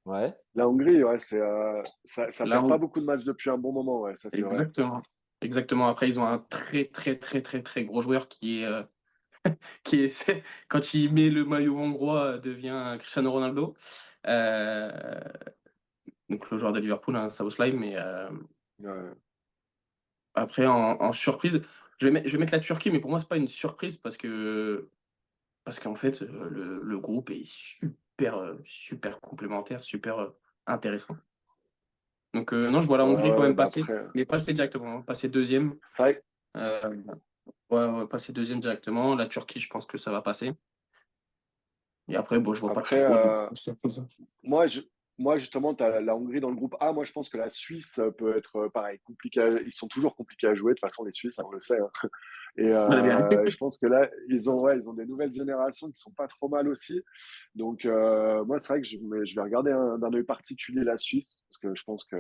[SPEAKER 1] Ouais.
[SPEAKER 3] La Hongrie, ouais, ça
[SPEAKER 2] La
[SPEAKER 3] perd pas
[SPEAKER 2] Hong-
[SPEAKER 3] beaucoup de matchs depuis un bon moment, ouais, ça c'est vrai.
[SPEAKER 2] Exactement. Exactement. Après, ils ont un très, très, très, très, très gros joueur qui est quand il met le maillot hongrois, devient Cristiano Ronaldo. Euh, donc le joueur de Liverpool, hein, Szoboszlai, mais
[SPEAKER 3] Ouais.
[SPEAKER 2] après en surprise, je vais mettre la Turquie, mais pour moi c'est pas une surprise parce qu'en fait le groupe est super complémentaire, super intéressant. Donc non, je vois la Hongrie quand
[SPEAKER 3] Ouais,
[SPEAKER 2] même
[SPEAKER 3] bah
[SPEAKER 2] passer,
[SPEAKER 3] après,
[SPEAKER 2] mais passer directement, hein, passer deuxième.
[SPEAKER 3] c'est vrai.
[SPEAKER 2] Euh, ouais, passer deuxième directement. La Turquie, je pense que ça va passer. Et après, bon, je vois pas
[SPEAKER 3] Après,
[SPEAKER 2] trop de surprises.
[SPEAKER 3] moi, moi, justement, tu as la Hongrie dans le groupe A. Moi, je pense que la Suisse peut être pareil, compliqué. Ils sont toujours compliqués à jouer. De toute façon, les Suisses, on le sait, hein. Et
[SPEAKER 2] Voilà, bien.
[SPEAKER 3] je pense que là, ils ont des nouvelles générations qui sont pas trop mal aussi. Donc, moi, c'est vrai que je vais regarder d'un œil particulier la Suisse, parce que je pense que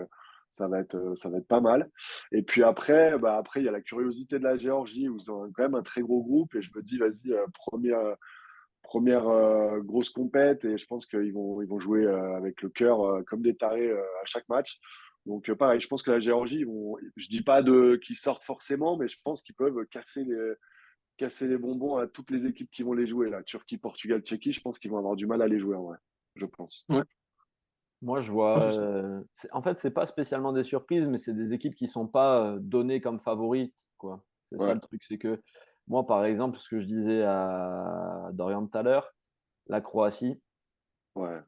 [SPEAKER 3] ça va être pas mal. Et puis après, après, il y a la curiosité de la Géorgie, où ils ont quand même un très gros groupe. Et je me dis, vas-y, première grosse compète et je pense qu'ils vont jouer avec le cœur comme des tarés à chaque match. Donc pareil, je pense que la Géorgie, je dis pas qu'ils sortent forcément, mais je pense qu'ils peuvent casser les bonbons à toutes les équipes qui vont les jouer. Là. Turquie, Portugal, Tchéquie, je pense qu'ils vont avoir du mal à les jouer en vrai, je pense.
[SPEAKER 2] Ouais,
[SPEAKER 1] Moi, je vois.
[SPEAKER 2] ouais, c'est ça.
[SPEAKER 1] En fait, c'est pas spécialement des surprises, mais c'est des équipes qui sont pas données comme favorites, quoi. C'est ça
[SPEAKER 3] Ouais,
[SPEAKER 1] le truc, c'est que moi, par exemple, ce que je disais à Dorian tout à l'heure, la Croatie,
[SPEAKER 3] ouais,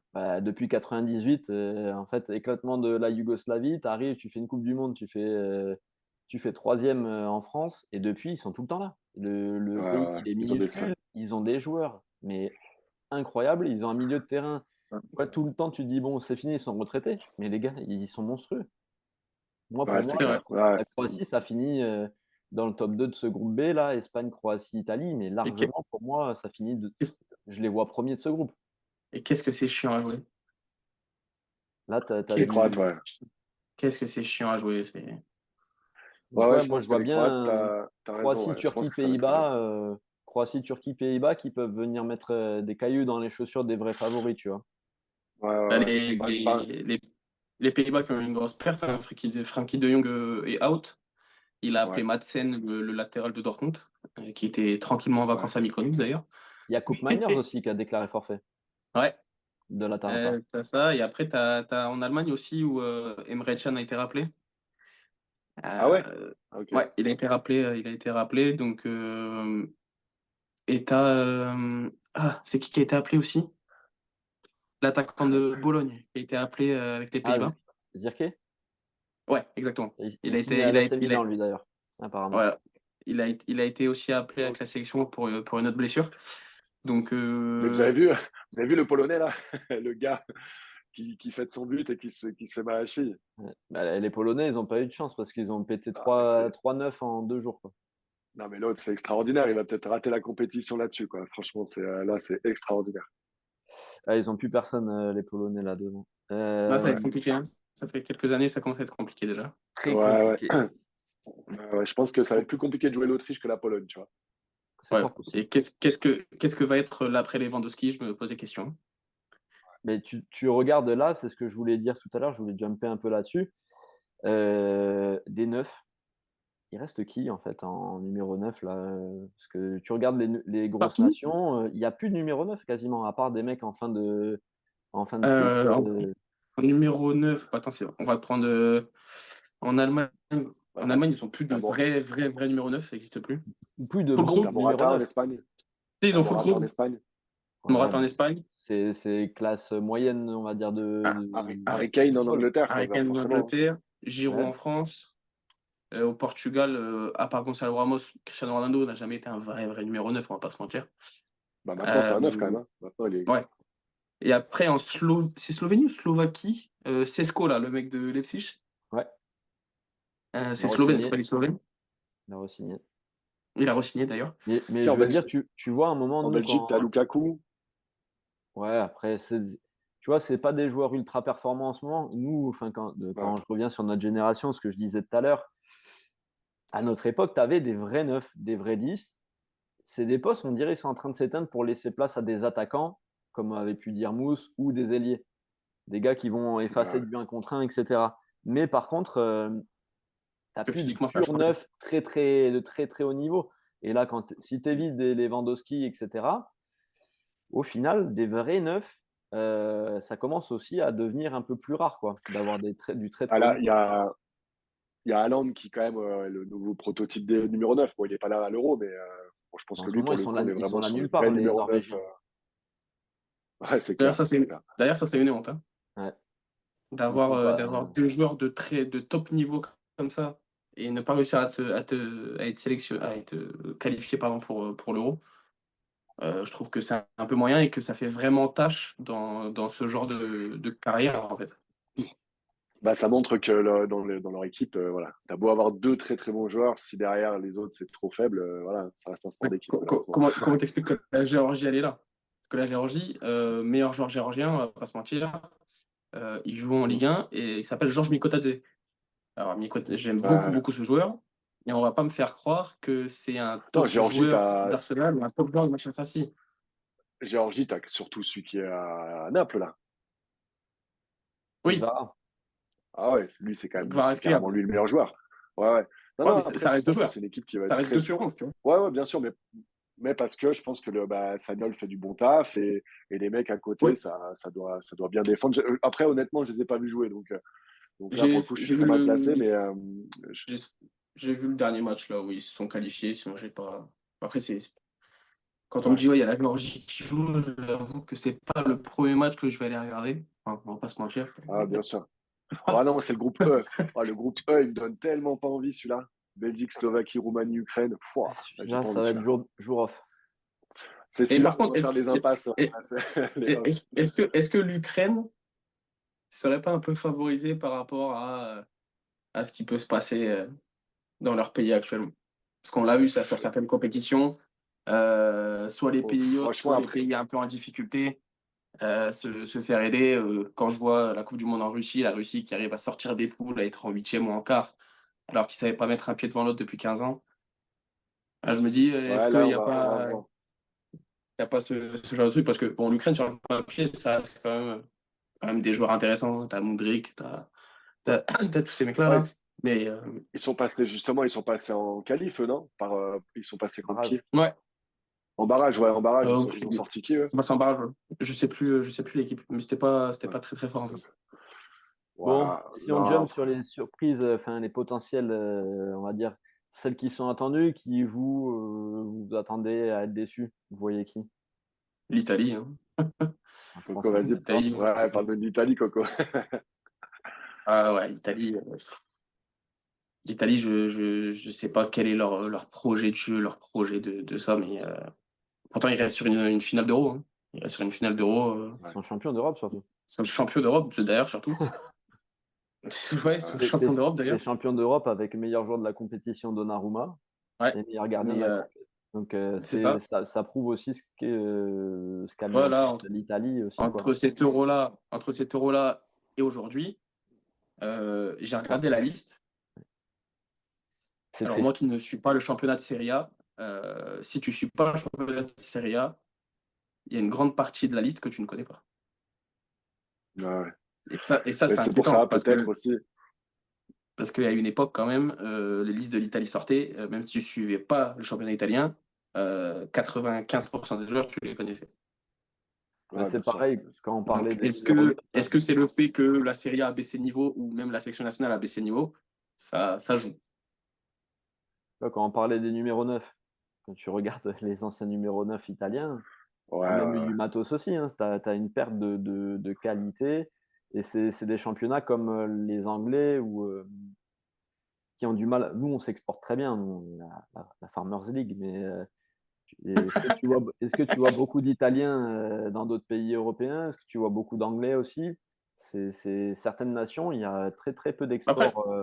[SPEAKER 1] depuis 98, en fait, éclatement de la Yougoslavie, tu arrives, tu fais une Coupe du Monde, tu fais troisième en France, et depuis, ils sont tout le temps là. Le pays,
[SPEAKER 3] ouais.
[SPEAKER 1] il est
[SPEAKER 3] Ils ont des ça.
[SPEAKER 1] minuscule, ils ont des joueurs, mais incroyables, ils ont un milieu de terrain. Ouais, tout le temps, tu te dis, bon, c'est fini, ils sont retraités, mais les gars, ils sont monstrueux. Moi,
[SPEAKER 3] Ouais,
[SPEAKER 1] pour moi,
[SPEAKER 3] c'est
[SPEAKER 2] C'est vrai.
[SPEAKER 3] clair. Ouais.
[SPEAKER 1] la Croatie, ça finit dans le top 2 de ce groupe B, là, Espagne, Croatie, Italie, mais
[SPEAKER 2] Et
[SPEAKER 1] largement, pour moi, ça finit
[SPEAKER 2] qu'est-ce
[SPEAKER 1] je les vois premiers de ce groupe.
[SPEAKER 2] et qu'est-ce que c'est chiant à jouer.
[SPEAKER 1] Là, tu as
[SPEAKER 3] Les
[SPEAKER 2] Qu'est-ce que
[SPEAKER 3] Croates,
[SPEAKER 1] du.
[SPEAKER 3] ouais.
[SPEAKER 2] qu'est-ce que c'est chiant à jouer.
[SPEAKER 3] Ouais,
[SPEAKER 1] Donc,
[SPEAKER 3] ouais,
[SPEAKER 1] ouais,
[SPEAKER 3] je
[SPEAKER 1] moi, je
[SPEAKER 3] pense que
[SPEAKER 1] vois
[SPEAKER 3] les Croates,
[SPEAKER 1] bien
[SPEAKER 3] t'as raison,
[SPEAKER 1] Croatie,
[SPEAKER 3] ouais. Je pense
[SPEAKER 1] Turquie,
[SPEAKER 3] que ça va être dur.
[SPEAKER 1] Pays-Bas, Croatie, Turquie, Pays-Bas qui peuvent venir mettre des cailloux dans les chaussures des vrais favoris, tu vois.
[SPEAKER 3] Ouais, ouais,
[SPEAKER 2] Bah,
[SPEAKER 3] ouais. Ouais, c'est pas.
[SPEAKER 2] les Pays-Bas qui ont une grosse perte, hein, Frenkie de Jong est out. Il a appelé
[SPEAKER 3] Ouais,
[SPEAKER 2] Madsen, le latéral de Dortmund, qui était tranquillement en
[SPEAKER 3] ouais.
[SPEAKER 2] vacances à Mykonos d'ailleurs.
[SPEAKER 1] Il y a Coupe Miners aussi qui a déclaré forfait
[SPEAKER 2] Ouais,
[SPEAKER 1] de l'Atalanta.
[SPEAKER 2] t'as ça. Et après, t'as en Allemagne aussi où Emre Can a été rappelé.
[SPEAKER 3] Ah ouais?
[SPEAKER 2] Euh,
[SPEAKER 3] Ok.
[SPEAKER 2] ouais, il a été rappelé. Donc, et c'est qui a été appelé aussi? L'attaquant de Bologne qui a été appelé avec les
[SPEAKER 1] Ah,
[SPEAKER 2] Pays-Bas.
[SPEAKER 1] Zirke?
[SPEAKER 2] Ouais, exactement.
[SPEAKER 1] Il signe à
[SPEAKER 2] Il a
[SPEAKER 1] l'AC
[SPEAKER 2] été,
[SPEAKER 1] Milan, lui, d'ailleurs, apparemment.
[SPEAKER 2] voilà. Il a été aussi appelé avec la sélection pour une autre blessure. Donc,
[SPEAKER 3] Mais vous avez vu le Polonais là, le gars qui fête son but et qui se fait mal à la cheville.
[SPEAKER 1] Ouais. Bah, les Polonais, ils n'ont pas eu de chance parce qu'ils ont pété
[SPEAKER 3] Ah, mais
[SPEAKER 1] 3-9 en 2 jours, quoi.
[SPEAKER 3] non, mais l'autre, c'est extraordinaire. Il va peut-être rater la compétition là-dessus, quoi. Franchement, là, c'est extraordinaire.
[SPEAKER 1] Ah, ils n'ont plus personne, les Polonais, là devant.
[SPEAKER 2] là, ça va être compliqué. Hein. Ça fait quelques années, ça commence à être compliqué déjà.
[SPEAKER 1] Très
[SPEAKER 3] Ouais, ouais.
[SPEAKER 1] compliqué.
[SPEAKER 3] Ouais, je pense que ça va être plus compliqué de jouer l'Autriche que la Pologne, tu vois.
[SPEAKER 1] C'est
[SPEAKER 2] Ouais.
[SPEAKER 1] fort possible.
[SPEAKER 2] Et qu'est-ce que va être l'après Lewandowski? Je me pose des questions.
[SPEAKER 1] Mais tu regardes là, c'est ce que je voulais dire tout à l'heure, je voulais jumper un peu là-dessus. Des neufs, il reste qui en fait en numéro 9 là? Parce que tu regardes les grosses
[SPEAKER 2] Partout.
[SPEAKER 1] nations, il n'y a plus de numéro 9 quasiment, à part des mecs en fin de cycle.
[SPEAKER 2] En numéro 9, attends, on va prendre en Allemagne. En Allemagne, ils n'ont plus de vrai numéro 9, ça n'existe plus.
[SPEAKER 1] Plus de
[SPEAKER 2] Fulkrug,
[SPEAKER 1] bons
[SPEAKER 3] T'as
[SPEAKER 1] numéro
[SPEAKER 3] Morata en
[SPEAKER 1] 9.
[SPEAKER 3] Espagne.
[SPEAKER 2] ils
[SPEAKER 3] T'as
[SPEAKER 2] ont
[SPEAKER 3] Morata en
[SPEAKER 2] Fulkrug,
[SPEAKER 3] Espagne.
[SPEAKER 1] Ouais,
[SPEAKER 2] Morata en Espagne,
[SPEAKER 1] c'est classe moyenne, on va dire,
[SPEAKER 3] Harry Kane en
[SPEAKER 1] football.
[SPEAKER 3] Angleterre, quoi,
[SPEAKER 2] Harry Kane en
[SPEAKER 3] forcément.
[SPEAKER 2] Angleterre, Giroud
[SPEAKER 1] Ouais.
[SPEAKER 2] en France. Au Portugal, à part Gonçalo Ramos, Cristiano Ronaldo n'a jamais été un vrai numéro 9, on va pas se mentir.
[SPEAKER 3] Bah, maintenant, c'est
[SPEAKER 2] Euh,
[SPEAKER 3] un neuf quand même. Hein. Maintenant,
[SPEAKER 2] ouais. Et après, c'est Slovénie ou Slovaquie? Sesko, là, le mec de Leipzig.
[SPEAKER 1] Ouais, il a
[SPEAKER 2] C'est slovène, je
[SPEAKER 1] re-signé.
[SPEAKER 2] crois, il est slovène.
[SPEAKER 1] Il a re-signé.
[SPEAKER 2] Il a re-signé d'ailleurs.
[SPEAKER 1] Mais
[SPEAKER 3] Si,
[SPEAKER 1] je veux dire, tu vois, à un moment,
[SPEAKER 3] en
[SPEAKER 1] nous,
[SPEAKER 3] Belgique,
[SPEAKER 1] quand.
[SPEAKER 3] t'as Lukaku.
[SPEAKER 1] Ouais, après, tu vois, c'est pas des joueurs ultra performants en ce moment. Nous, enfin,
[SPEAKER 3] Ouais.
[SPEAKER 1] quand je reviens sur notre génération, ce que je disais tout à l'heure, à notre époque, tu avais des vrais 9, des vrais 10. C'est des postes, on dirait, ils sont en train de s'éteindre pour laisser place à des attaquants, comme avait pu dire Mousse, ou des ailiers. Des gars qui vont effacer
[SPEAKER 3] Ouais.
[SPEAKER 1] du 1 contre 1, etc. Mais par contre, tu n'as
[SPEAKER 2] Que
[SPEAKER 1] plus de
[SPEAKER 2] physiquement, ça a
[SPEAKER 1] pur
[SPEAKER 2] changé.
[SPEAKER 1] 9 de très haut niveau. Et là, si tu évites des Lewandowski, etc., au final, des vrais neufs, ça commence aussi à devenir un peu plus rare, quoi, d'avoir du très
[SPEAKER 3] Ah,
[SPEAKER 1] haut
[SPEAKER 3] là,
[SPEAKER 1] niveau.
[SPEAKER 3] il y a Haaland qui, quand même, le nouveau prototype des numéro 9. Bon, il n'est pas là à l'Euro, mais bon, je pense
[SPEAKER 1] En
[SPEAKER 3] que
[SPEAKER 1] ce
[SPEAKER 3] lui,
[SPEAKER 1] moment,
[SPEAKER 3] pour le coup, on est
[SPEAKER 1] ils sont
[SPEAKER 3] vraiment
[SPEAKER 1] là
[SPEAKER 3] sur
[SPEAKER 1] nulle
[SPEAKER 3] le vrai
[SPEAKER 1] part, les
[SPEAKER 3] numéro 9.
[SPEAKER 1] Norvégiens.
[SPEAKER 3] Ouais, c'est
[SPEAKER 2] D'ailleurs,
[SPEAKER 3] clair.
[SPEAKER 2] ça,
[SPEAKER 3] C'est clair.
[SPEAKER 2] c'est une honte. Hein.
[SPEAKER 1] Ouais, ils
[SPEAKER 2] D'avoir
[SPEAKER 1] sont pas.
[SPEAKER 2] deux joueurs de top niveau comme ça et ne pas réussir à être sélectionné, à être qualifié pardon, pour l'Euro. Je trouve que c'est un peu moyen et que ça fait vraiment tâche dans ce genre de carrière, en fait.
[SPEAKER 3] Bah, ça montre que dans leur équipe, voilà, tu as beau avoir deux très très bons joueurs, si derrière les autres c'est trop faible, voilà, ça reste un sport d'équipe, malheureusement.
[SPEAKER 2] Comment t'expliques que la Géorgie, elle est là? Parce que la Géorgie, meilleur joueur géorgien, on va pas se mentir, il joue en
[SPEAKER 3] Mm.
[SPEAKER 2] Ligue 1 et il s'appelle Georges Mikotadze. Alors, j'aime
[SPEAKER 3] Ouais.
[SPEAKER 2] beaucoup ce joueur, et on va pas me faire croire que c'est un
[SPEAKER 3] Non,
[SPEAKER 2] top joueur d'Arsenal ou un top joueur de Manchester City.
[SPEAKER 3] Géorgie, tu as surtout celui qui est à Naples, là.
[SPEAKER 2] Oui,
[SPEAKER 1] Kvara.
[SPEAKER 3] Ah ouais, lui, c'est
[SPEAKER 2] Kvaratskhelia,
[SPEAKER 3] carrément lui le meilleur joueur. Ouais, ouais. Non,
[SPEAKER 2] ouais,
[SPEAKER 3] non,
[SPEAKER 2] mais
[SPEAKER 3] après,
[SPEAKER 2] ça reste deux
[SPEAKER 3] franchement,
[SPEAKER 2] joueurs.
[SPEAKER 3] c'est une équipe qui va
[SPEAKER 2] Ça
[SPEAKER 3] être
[SPEAKER 2] reste
[SPEAKER 3] très.
[SPEAKER 2] 2 sur 11, tu vois.
[SPEAKER 3] Ouais, ouais, bien sûr, mais parce que je pense que Sagnol fait du bon taf et les mecs à côté,
[SPEAKER 2] Oui,
[SPEAKER 3] ça doit bien défendre. Après, honnêtement, je les ai pas vus jouer, donc là, pour le coup, je suis
[SPEAKER 2] j'ai
[SPEAKER 3] très
[SPEAKER 2] vu
[SPEAKER 3] mal placé, mais je-
[SPEAKER 2] j'ai j'ai vu le dernier match là où ils se sont qualifiés, sinon j'ai pas. Après, quand on me
[SPEAKER 3] ouais.
[SPEAKER 2] dit ouais, il y a la Géorgie qui joue, j'avoue que c'est pas le premier match que je vais aller regarder. Enfin, on va pas se mentir.
[SPEAKER 3] Ah, bien sûr. Ah non, c'est le groupe E. Ah, le groupe E, il me donne tellement pas envie, celui-là. Belgique, Slovaquie, Roumanie, Ukraine. Pouah, là, j'ai
[SPEAKER 1] Là,
[SPEAKER 3] pas
[SPEAKER 1] ça
[SPEAKER 3] envie,
[SPEAKER 1] va être
[SPEAKER 3] celui-là.
[SPEAKER 1] jour off.
[SPEAKER 3] C'est
[SPEAKER 2] Et par
[SPEAKER 3] sûr, on
[SPEAKER 2] contre,
[SPEAKER 3] va faire des impasses.
[SPEAKER 2] est-ce que l'Ukraine serait pas un peu favorisée par rapport à ce qui peut se passer dans leur pays actuellement? Parce qu'on l'a vu ça, sur certaines compétitions, soit les
[SPEAKER 3] Oh,
[SPEAKER 2] pays hôtes,
[SPEAKER 3] franchement,
[SPEAKER 2] soit les
[SPEAKER 3] après,
[SPEAKER 2] pays un peu en difficulté, se faire aider. Quand je vois la Coupe du Monde en Russie, la Russie qui arrive à sortir des poules, à être en huitième ou en quart, alors qu'ils ne savaient pas mettre un pied devant l'autre depuis 15 ans, je me dis, est-ce
[SPEAKER 3] ouais,
[SPEAKER 2] qu'il
[SPEAKER 3] là,
[SPEAKER 2] n'y
[SPEAKER 3] on va
[SPEAKER 2] a
[SPEAKER 3] voir.
[SPEAKER 2] pas ce genre de truc? Parce que bon, l'Ukraine, sur le papier, ça reste quand même des joueurs intéressants. Tu as Mudryk, t'as tous ces mecs-là.
[SPEAKER 3] Ouais,
[SPEAKER 2] Là. Mais
[SPEAKER 3] ils sont passés en qualif, eux, non? Ils sont passés contre qui?
[SPEAKER 1] Barrage.
[SPEAKER 2] ouais,
[SPEAKER 3] En barrage, ouais, en barrage,
[SPEAKER 2] euh,
[SPEAKER 3] ils ont sorti qui, eux?
[SPEAKER 2] ça passe en barrage. Ouais. Je sais plus l'équipe, mais c'était
[SPEAKER 3] Ouais.
[SPEAKER 2] pas très très fort en fait.
[SPEAKER 1] Bon,
[SPEAKER 3] Ouais,
[SPEAKER 1] si on
[SPEAKER 3] non,
[SPEAKER 1] jump sur les surprises, enfin les potentielles, on va dire, celles qui sont attendues, qui vous attendez à être déçus, vous voyez qui?
[SPEAKER 2] L'Italie, hein.
[SPEAKER 1] Moi, je pense
[SPEAKER 3] Coco,
[SPEAKER 1] que
[SPEAKER 3] vas-y.
[SPEAKER 1] l'Angleterre.
[SPEAKER 2] L'Italie, moi,
[SPEAKER 3] Ouais, parle de l'Italie, Coco.
[SPEAKER 2] ah ouais, l'Italie. L'Italie, je sais pas quel est leur projet de jeu, leur projet de ça, mais pourtant, ils restent sur une finale d'Euro. Hein. Ils restent sur une finale d'Euro.
[SPEAKER 1] Ils sont champions d'Europe surtout.
[SPEAKER 2] Ils sont champions d'Europe, d'ailleurs, surtout. Ouais, ils sont champions d'Europe,
[SPEAKER 1] Les
[SPEAKER 2] d'ailleurs.
[SPEAKER 1] champions d'Europe avec meilleur joueur de la compétition Donnarumma
[SPEAKER 2] Ouais,
[SPEAKER 1] et meilleur gardien de
[SPEAKER 2] mais
[SPEAKER 1] la compétition. Donc
[SPEAKER 2] c'est ça.
[SPEAKER 1] ça prouve aussi ce qu'a mis en
[SPEAKER 2] Voilà,
[SPEAKER 1] place l'Italie aussi, quoi.
[SPEAKER 2] entre cet euro-là et aujourd'hui, j'ai regardé la liste.
[SPEAKER 1] C'est
[SPEAKER 2] Alors,
[SPEAKER 1] triste.
[SPEAKER 2] moi qui ne suis pas le championnat de Serie A, si tu ne suis pas le championnat de Serie A, il y a une grande partie de la liste que tu ne connais pas.
[SPEAKER 3] Ouais.
[SPEAKER 2] Et ça
[SPEAKER 3] Mais
[SPEAKER 2] c'est
[SPEAKER 3] c'est pour
[SPEAKER 2] inquiétant
[SPEAKER 3] ça, peut-être aussi.
[SPEAKER 2] parce qu'il y a une époque, quand même, les listes de l'Italie sortaient, même si tu ne suivais pas le championnat italien, 95% des joueurs, tu les connaissais.
[SPEAKER 1] Mais
[SPEAKER 3] Ouais,
[SPEAKER 1] c'est
[SPEAKER 3] bien sûr.
[SPEAKER 1] pareil, quand on parlait
[SPEAKER 2] Donc,
[SPEAKER 1] des numéros 9,
[SPEAKER 2] est-ce que c'est le fait que la Serie A a baissé de niveau ou même la sélection nationale a baissé de niveau? Ça joue.
[SPEAKER 1] quand on parlait des numéros 9, quand tu regardes les anciens numéros 9 italiens,
[SPEAKER 3] Ouais,
[SPEAKER 1] il y a même eu
[SPEAKER 3] ouais.
[SPEAKER 1] du matos aussi, hein. Tu as une perte de qualité et c'est des championnats comme les Anglais qui ont du mal. Nous, on s'exporte très bien, nous, la Farmers League, mais est-ce que tu vois beaucoup d'Italiens dans d'autres pays européens? Est-ce que tu vois beaucoup d'Anglais aussi? Certaines nations, il y a très très peu
[SPEAKER 2] Après,
[SPEAKER 1] d'exports.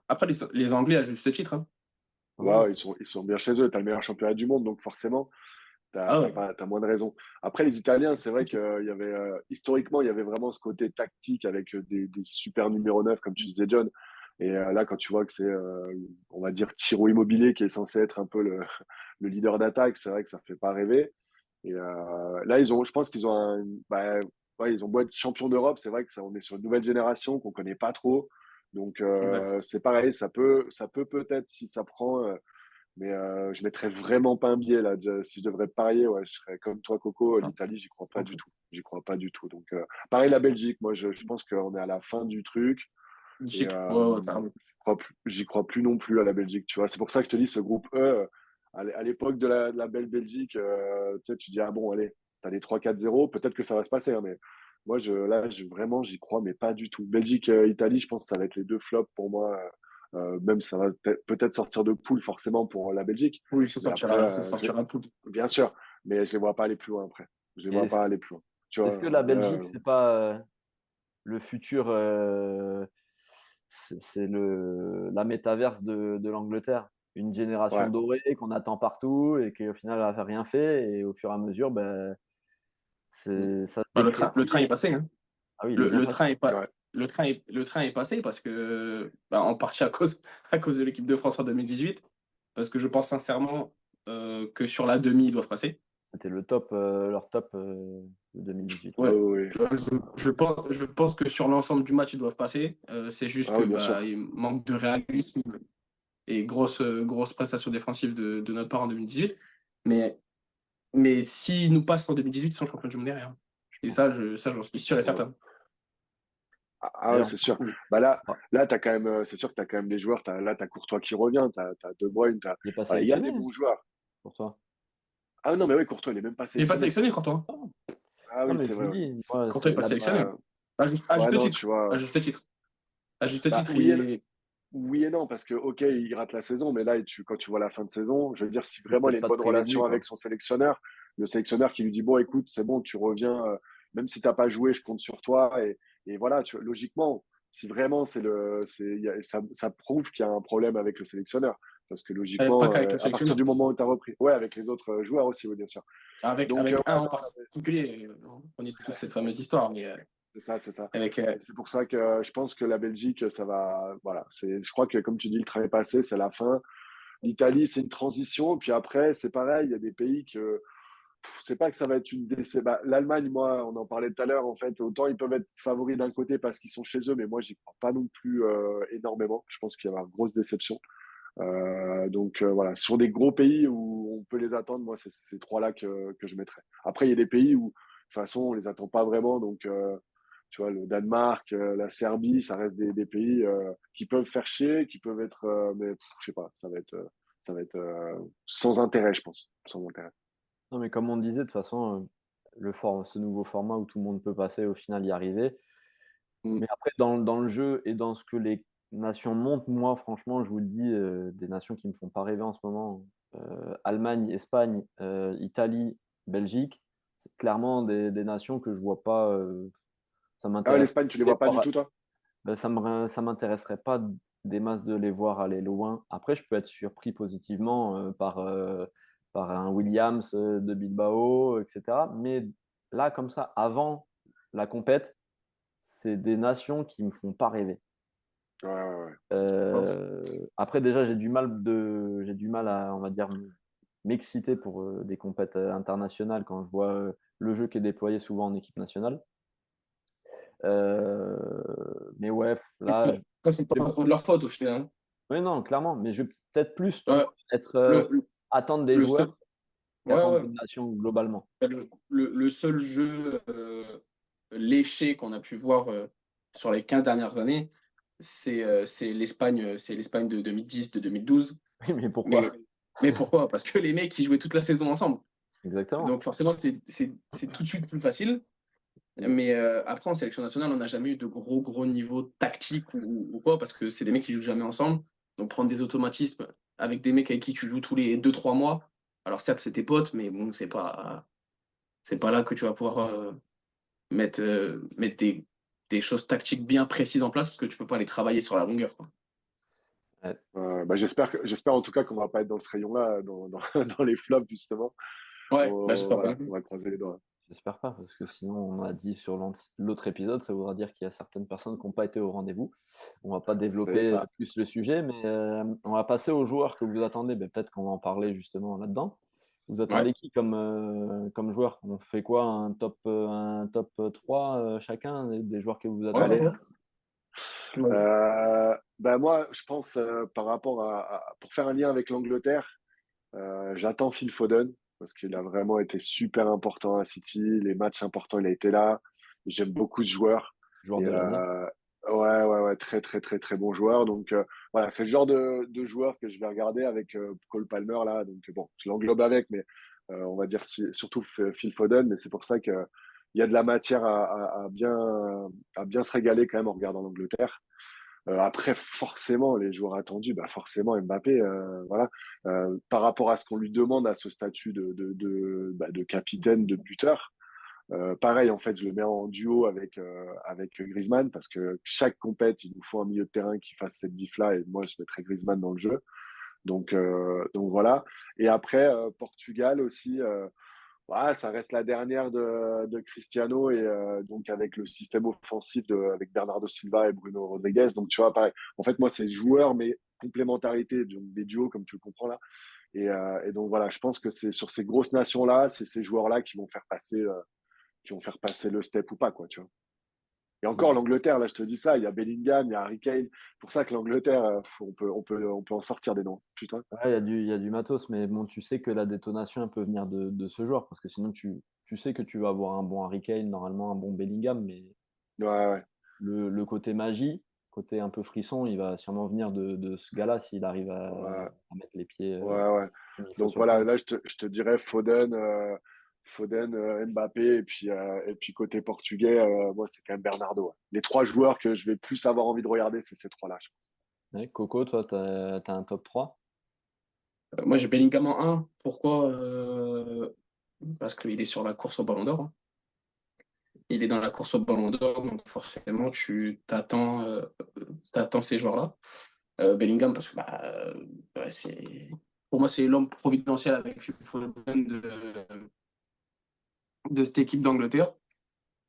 [SPEAKER 2] après les Anglais, à juste titre, hein.
[SPEAKER 1] Oui,
[SPEAKER 3] Ouais, ils sont bien chez eux. Tu as le meilleur championnat du monde, donc forcément, tu
[SPEAKER 2] Ah ouais.
[SPEAKER 3] as moins de raisons. Après, les Italiens, c'est vrai qu'il y avait, historiquement, il y avait vraiment ce côté tactique avec des super numéro 9 comme tu disais, John. Et là, quand tu vois que c'est, on va dire, Ciro Immobilier qui est censé être un peu le leader d'attaque, c'est vrai que ça fait pas rêver. Et là, je pense qu'ils ont ouais, ils ont beau être champions d'Europe, c'est vrai que on est sur une nouvelle génération qu'on connaît pas trop. Donc,
[SPEAKER 2] Exact.
[SPEAKER 3] c'est pareil, ça peut peut-être si ça prend, mais je mettrais vraiment pas un billet là. Si je devrais parier, ouais, je serais comme toi, Coco.
[SPEAKER 2] Non,
[SPEAKER 3] L'Italie, j'y crois pas
[SPEAKER 2] non
[SPEAKER 3] du
[SPEAKER 2] plus.
[SPEAKER 3] tout. J'y crois pas du tout. Donc, pareil, la Belgique, moi, je pense qu'on est à la fin du truc. Et
[SPEAKER 2] Ouais, ouais, carrément.
[SPEAKER 3] j'y crois plus non plus à la Belgique, tu vois. C'est pour ça que je te dis, ce groupe E, à l'époque de la belle Belgique, tu sais, tu dis, ah bon, allez, t'as des 3-4-0, peut-être que ça va se passer, hein, mais moi, là, vraiment, j'y crois, mais pas du tout. Belgique, Italie, je pense que ça va être les deux flops pour moi. Même ça va peut-être sortir de poule forcément pour la Belgique,
[SPEAKER 2] Oui,
[SPEAKER 3] mais après,
[SPEAKER 2] ça sortira un peu.
[SPEAKER 3] bien sûr, mais je les vois pas aller plus loin après. Je les
[SPEAKER 1] Et
[SPEAKER 3] vois pas aller plus loin. Tu
[SPEAKER 1] est-ce
[SPEAKER 3] vois,
[SPEAKER 1] que la
[SPEAKER 3] là,
[SPEAKER 1] Belgique, c'est pas le futur, c'est la métaverse de l'Angleterre? Une génération
[SPEAKER 3] ouais,
[SPEAKER 1] dorée qu'on attend partout et qui au final n'a rien fait et au fur et à mesure, ben, ça se
[SPEAKER 2] Bah,
[SPEAKER 1] décrépite.
[SPEAKER 2] le train est passé, hein.
[SPEAKER 1] Ah oui, il est bien
[SPEAKER 2] Le
[SPEAKER 1] passé.
[SPEAKER 2] train est pas,
[SPEAKER 3] ouais.
[SPEAKER 2] le train est passé parce que, bah, en partie à cause de l'équipe de France en 2018, parce que je pense sincèrement que sur la demi, ils doivent passer.
[SPEAKER 1] C'était le top, leur top de 2018.
[SPEAKER 3] Ah
[SPEAKER 2] Ouais.
[SPEAKER 3] oui, oui.
[SPEAKER 2] Je pense que sur l'ensemble du match, ils doivent passer. C'est juste
[SPEAKER 3] Ah
[SPEAKER 2] que
[SPEAKER 3] oui, bien
[SPEAKER 2] bah,
[SPEAKER 3] sûr.
[SPEAKER 2] il manque de réalisme et grosse prestation défensive de notre part en 2018. Mais, mais s'ils nous passent en 2018, ils sont champions du monde derrière.
[SPEAKER 1] Je
[SPEAKER 2] Et
[SPEAKER 1] pense.
[SPEAKER 2] ça, j'en suis sûr et
[SPEAKER 3] Ouais.
[SPEAKER 2] certain.
[SPEAKER 3] Ouais,
[SPEAKER 1] D'ailleurs,
[SPEAKER 3] c'est sûr.
[SPEAKER 2] Oui.
[SPEAKER 3] Bah
[SPEAKER 1] ah,
[SPEAKER 3] là t'as quand même, c'est sûr que tu as quand même des joueurs. Là, tu as Courtois qui revient, tu as De Bruyne.
[SPEAKER 1] il n'est pas
[SPEAKER 3] Voilà, il y a
[SPEAKER 1] sélectionné
[SPEAKER 3] des bons joueurs.
[SPEAKER 1] pour toi.
[SPEAKER 3] Ah non, mais oui, Courtois, il n'est même pas
[SPEAKER 2] Il n'est pas
[SPEAKER 3] sélectionné.
[SPEAKER 2] sélectionné, Courtois.
[SPEAKER 1] Non,
[SPEAKER 3] Ah
[SPEAKER 1] non,
[SPEAKER 3] oui,
[SPEAKER 1] mais
[SPEAKER 3] c'est
[SPEAKER 1] je
[SPEAKER 3] vrai.
[SPEAKER 1] lui
[SPEAKER 3] Ouais.
[SPEAKER 1] dis, moi,
[SPEAKER 2] Courtois n'est pas sélectionné.
[SPEAKER 3] Euh,
[SPEAKER 2] À
[SPEAKER 3] ouais,
[SPEAKER 2] juste
[SPEAKER 3] non,
[SPEAKER 2] titre.
[SPEAKER 3] tu
[SPEAKER 2] À
[SPEAKER 3] vois.
[SPEAKER 2] juste titre. À juste
[SPEAKER 3] Bah,
[SPEAKER 2] titre, il...
[SPEAKER 3] oui et non, parce que, ok, il rate la saison, mais là, quand tu vois la fin de saison, je veux dire, si
[SPEAKER 1] il ne
[SPEAKER 3] vraiment il a
[SPEAKER 1] peut
[SPEAKER 3] une
[SPEAKER 1] pas te
[SPEAKER 3] bonne
[SPEAKER 1] priver de lui,
[SPEAKER 3] relation
[SPEAKER 1] quoi.
[SPEAKER 3] avec son sélectionneur, le sélectionneur qui lui dit, bon, écoute, c'est bon, tu reviens, même si tu n'as pas joué, je compte sur toi. Et voilà, logiquement, si vraiment ça prouve qu'il y a un problème avec le sélectionneur. Parce que
[SPEAKER 2] Pas
[SPEAKER 3] logiquement,
[SPEAKER 2] qu'avec le
[SPEAKER 3] à partir
[SPEAKER 2] sélectionneur.
[SPEAKER 3] du moment où tu as repris, ouais, avec les autres joueurs aussi, oui, bien sûr. Donc,
[SPEAKER 2] Avec un
[SPEAKER 3] ouais,
[SPEAKER 2] en
[SPEAKER 3] non,
[SPEAKER 2] particulier. On connaît tous cette fameuse histoire, mais
[SPEAKER 3] c'est ça, c'est ça.
[SPEAKER 2] avec.
[SPEAKER 3] Et c'est pour ça que je pense que la Belgique, ça va. Voilà, je crois que comme tu dis, le train est passé, c'est la fin. L'Italie, c'est une transition. Puis après, c'est pareil, il y a des pays que. C'est pas que ça va être une déception. Bah, l'Allemagne, moi, on en parlait tout à l'heure, en fait. Autant ils peuvent être favoris d'un côté parce qu'ils sont chez eux, mais moi, j'y crois pas non plus énormément. Je pense qu'il y aura une grosse déception. Donc voilà, sur des gros pays où on peut les attendre, moi, c'est ces trois-là que je mettrais. Après, il y a des pays où, de toute façon, on les attend pas vraiment. Donc, tu vois, le Danemark, la Serbie, ça reste des pays qui peuvent faire chier, qui peuvent être, mais je sais pas, ça va être sans intérêt, je pense, sans intérêt.
[SPEAKER 1] Non, mais comme on disait, de toute façon, ce nouveau format où tout le monde peut passer, au final y arriver.
[SPEAKER 3] Mm.
[SPEAKER 1] Mais après, dans le jeu et dans ce que les nation monte, moi, franchement, je vous le dis, des nations qui me font pas rêver en ce moment, Allemagne, Espagne, Italie, Belgique, c'est clairement des nations que je vois pas, ça
[SPEAKER 3] Ah ouais,
[SPEAKER 1] m'intéresse
[SPEAKER 3] l'Espagne, tu les
[SPEAKER 1] de les
[SPEAKER 3] vois pas du
[SPEAKER 1] voir.
[SPEAKER 3] tout, toi?
[SPEAKER 1] Ça m'intéresserait pas des masses de les voir aller loin. Après, je peux être surpris positivement, par un Williams, de Bilbao, et cetera. Mais là, comme ça, avant la compète, c'est des nations qui me font pas rêver.
[SPEAKER 3] Ouais, ouais, ouais.
[SPEAKER 1] Après déjà, j'ai du mal à, on va dire, m'exciter pour, des compètes, internationales quand je vois, le jeu qui est déployé souvent en équipe nationale. Mais ouais, là,
[SPEAKER 2] Ça, c'est pas trop de leur faute au final. Hein.
[SPEAKER 1] oui, non, clairement, mais je vais peut-être plus, tu
[SPEAKER 2] Ouais,
[SPEAKER 1] vois, être,
[SPEAKER 2] le,
[SPEAKER 1] attendre des
[SPEAKER 2] le seul,
[SPEAKER 1] joueurs
[SPEAKER 2] ouais,
[SPEAKER 1] qu'attendre
[SPEAKER 2] ouais.
[SPEAKER 1] d'une nation globalement.
[SPEAKER 2] Le seul jeu léché qu'on a pu voir sur les 15 dernières années, c'est l'Espagne de 2010, de 2012.
[SPEAKER 1] Oui, mais
[SPEAKER 2] Mais,
[SPEAKER 1] pourquoi?
[SPEAKER 2] mais pourquoi? Parce que les mecs, ils jouaient toute la saison ensemble.
[SPEAKER 1] Exactement.
[SPEAKER 2] Donc forcément, c'est tout de suite plus facile.
[SPEAKER 1] Mmh.
[SPEAKER 2] Mais après, en sélection nationale, on n'a jamais eu de gros niveau tactique ou quoi, parce que c'est des mecs qui jouent jamais ensemble. Donc prendre des automatismes avec des mecs avec qui tu joues tous les 2 3 mois. Alors certes, c'est tes potes, mais bon, c'est pas là que tu vas pouvoir mettre des choses tactiques bien précises en place parce que tu peux pas les travailler sur la longueur. Quoi.
[SPEAKER 1] Ouais,
[SPEAKER 3] Bah, j'espère en tout cas qu'on va pas être dans ce rayon-là, dans les flops, justement.
[SPEAKER 2] Ouais, bah, j'espère pas.
[SPEAKER 3] Voilà, on va croiser les doigts.
[SPEAKER 1] j'espère pas, parce que sinon, on a dit sur l'autre épisode, ça voudra dire qu'il y a certaines personnes qui ont pas été au rendez-vous. On va pas
[SPEAKER 3] C'est
[SPEAKER 1] développer,
[SPEAKER 3] ça.
[SPEAKER 1] plus le sujet, mais, on va passer aux joueurs que vous attendez. Beh, peut-être qu'on va en parler justement là-dedans. Vous
[SPEAKER 2] Ouais.
[SPEAKER 1] attendez qui comme, comme joueur? On fait quoi? Un top, 3, chacun des joueurs que vous
[SPEAKER 2] Ouais, ouais,
[SPEAKER 1] attendez?
[SPEAKER 3] Allez.
[SPEAKER 2] ouais. Ouais.
[SPEAKER 3] Bah moi, je pense, par rapport pour faire un lien avec l'Angleterre, j'attends Phil Foden parce qu'il a vraiment été super important à City. Les matchs importants, il a été là. J'aime beaucoup ce joueur.
[SPEAKER 1] Joueur
[SPEAKER 3] Et
[SPEAKER 1] de l'année?
[SPEAKER 3] ouais, ouais, ouais, très, très, très, très bon joueur. Donc voilà, c'est le genre de joueur que je vais regarder avec Cole Palmer là. Donc bon, je l'englobe avec, mais on va dire surtout Phil Foden. Mais c'est pour ça que il y a de la matière à bien se régaler quand même en regardant l'Angleterre. Après, forcément, les joueurs attendus, bah forcément Mbappé, voilà. Par rapport à ce qu'on lui demande à ce statut de capitaine, de buteur, pareil, en fait, je le mets en duo avec Griezmann parce que chaque compète, il nous faut un milieu de terrain qui fasse cette diff-là et moi, je mettrais Griezmann dans le jeu. Donc voilà. Et après, Portugal aussi. Ouais, ça reste la dernière de Cristiano et donc avec le système offensif avec Bernardo Silva et Bruno Rodriguez. Donc tu vois, pareil. En fait, moi, c'est joueur, mais complémentarité, donc des duos, comme tu le comprends là. Et donc voilà, je pense que c'est sur ces grosses nations-là, c'est ces joueurs-là qui vont faire passer le step ou pas, quoi, tu vois. Et encore,
[SPEAKER 1] Mmh.
[SPEAKER 3] l'Angleterre, là, je te dis ça, il y a Bellingham, il y a Harry Kane. C'est pour ça que l'Angleterre, on peut en sortir des noms. Putain.
[SPEAKER 1] Ouais, il y a du matos, mais bon, tu sais que la détonation, elle peut venir de ce joueur, parce que sinon tu sais que tu vas avoir un bon Harry Kane, normalement un bon Bellingham, mais
[SPEAKER 3] Ouais, ouais,
[SPEAKER 1] le côté magie, côté un peu frisson, il va sûrement venir de ce gars-là s'il arrive
[SPEAKER 3] ouais,
[SPEAKER 1] à mettre les pieds,
[SPEAKER 3] ouais, ouais.
[SPEAKER 1] comme il faut
[SPEAKER 3] Donc
[SPEAKER 1] sur le
[SPEAKER 3] voilà,
[SPEAKER 1] terrain.
[SPEAKER 3] là, je te dirais Foden, Mbappé, et puis côté portugais, moi, c'est quand même Bernardo. Ouais. Les trois joueurs que je vais plus avoir envie de regarder, c'est ces trois-là, je pense.
[SPEAKER 1] Ouais, Coco, toi, tu as un top 3?
[SPEAKER 2] Moi, j'ai Bellingham en 1. Pourquoi parce qu'il est sur la course au Ballon d'Or. Hein. Il est dans la course au Ballon d'Or, donc forcément, t'attends ces joueurs-là. Bellingham, parce que ouais, pour moi, c'est l'homme providentiel avec Phil Foden de cette équipe d'Angleterre.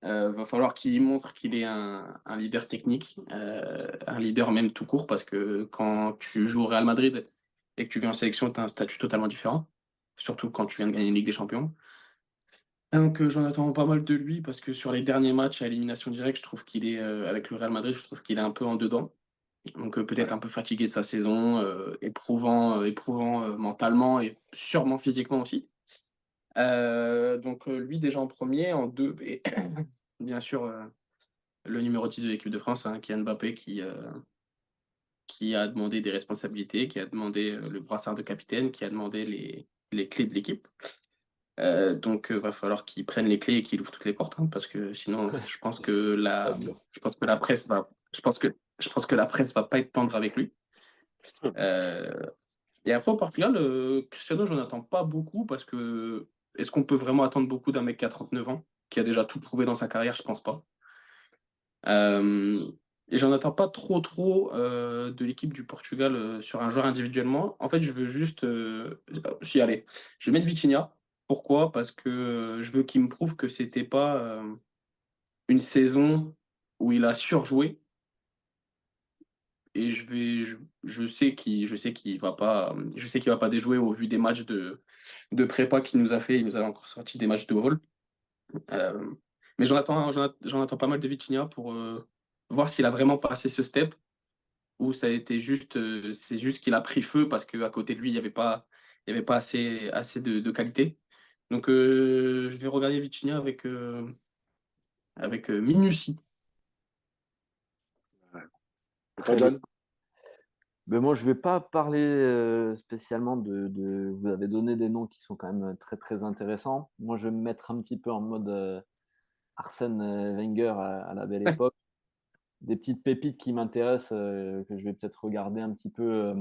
[SPEAKER 2] Va falloir qu'il montre qu'il est un leader technique, un leader même tout court, parce que quand tu joues au Real Madrid et que tu viens en sélection, tu as un statut totalement différent, surtout quand tu viens de gagner une Ligue des Champions. Donc j'en attends pas mal de lui, parce que sur les derniers matchs à élimination directe, je trouve qu'il est, avec le Real Madrid, je trouve qu'il est un peu en dedans. Donc peut-être
[SPEAKER 3] Ouais.
[SPEAKER 2] un peu fatigué de sa saison, éprouvant mentalement et sûrement physiquement aussi. Donc lui déjà en premier, en deux, et bien sûr le numéro 10 de l'équipe de France, hein, Kylian Mbappé, qui a demandé des responsabilités, qui a demandé le brassard de capitaine, qui a demandé les clés de l'équipe. Donc va falloir qu'il prenne les clés et qu'il ouvre toutes les portes, hein, parce que sinon je pense que
[SPEAKER 1] Fabuleux.
[SPEAKER 2] la presse va, je pense que Je pense que la presse va pas être tendre avec lui. Et après, au Portugal, Cristiano, j'en attends pas beaucoup parce que est-ce qu'on peut vraiment attendre beaucoup d'un mec qui a 39 ans, qui a déjà tout prouvé dans sa carrière? Je pense pas. Euh, et j'en attends pas trop de l'équipe du Portugal sur un joueur individuellement. En fait, je veux juste j'y allais. Je vais mettre Vitinha. Pourquoi? Parce que je veux qu'il me prouve que c'était pas une saison où il a surjoué. Et je sais qu'il va pas, je sais qu'il va pas déjouer au vu des matchs de prépa qu'il nous a fait. Il nous a encore sorti des matchs de vol. Euh, mais j'en attends pas mal de Vitinha pour voir s'il a vraiment passé ce step ou ça a été juste, c'est juste qu'il a pris feu parce qu'à côté de lui, il y avait pas assez de qualité. Donc, je vais regarder Vitinha avec minutie.
[SPEAKER 3] Ouais. Et toi,
[SPEAKER 1] Très bien.
[SPEAKER 3] John?
[SPEAKER 1] Mais moi, je ne vais pas parler spécialement de. Vous avez donné des noms qui sont quand même très, très intéressants. Moi, je vais me mettre un petit peu en mode Arsène Wenger à la belle époque. Des petites pépites qui m'intéressent, que je vais peut-être regarder un petit peu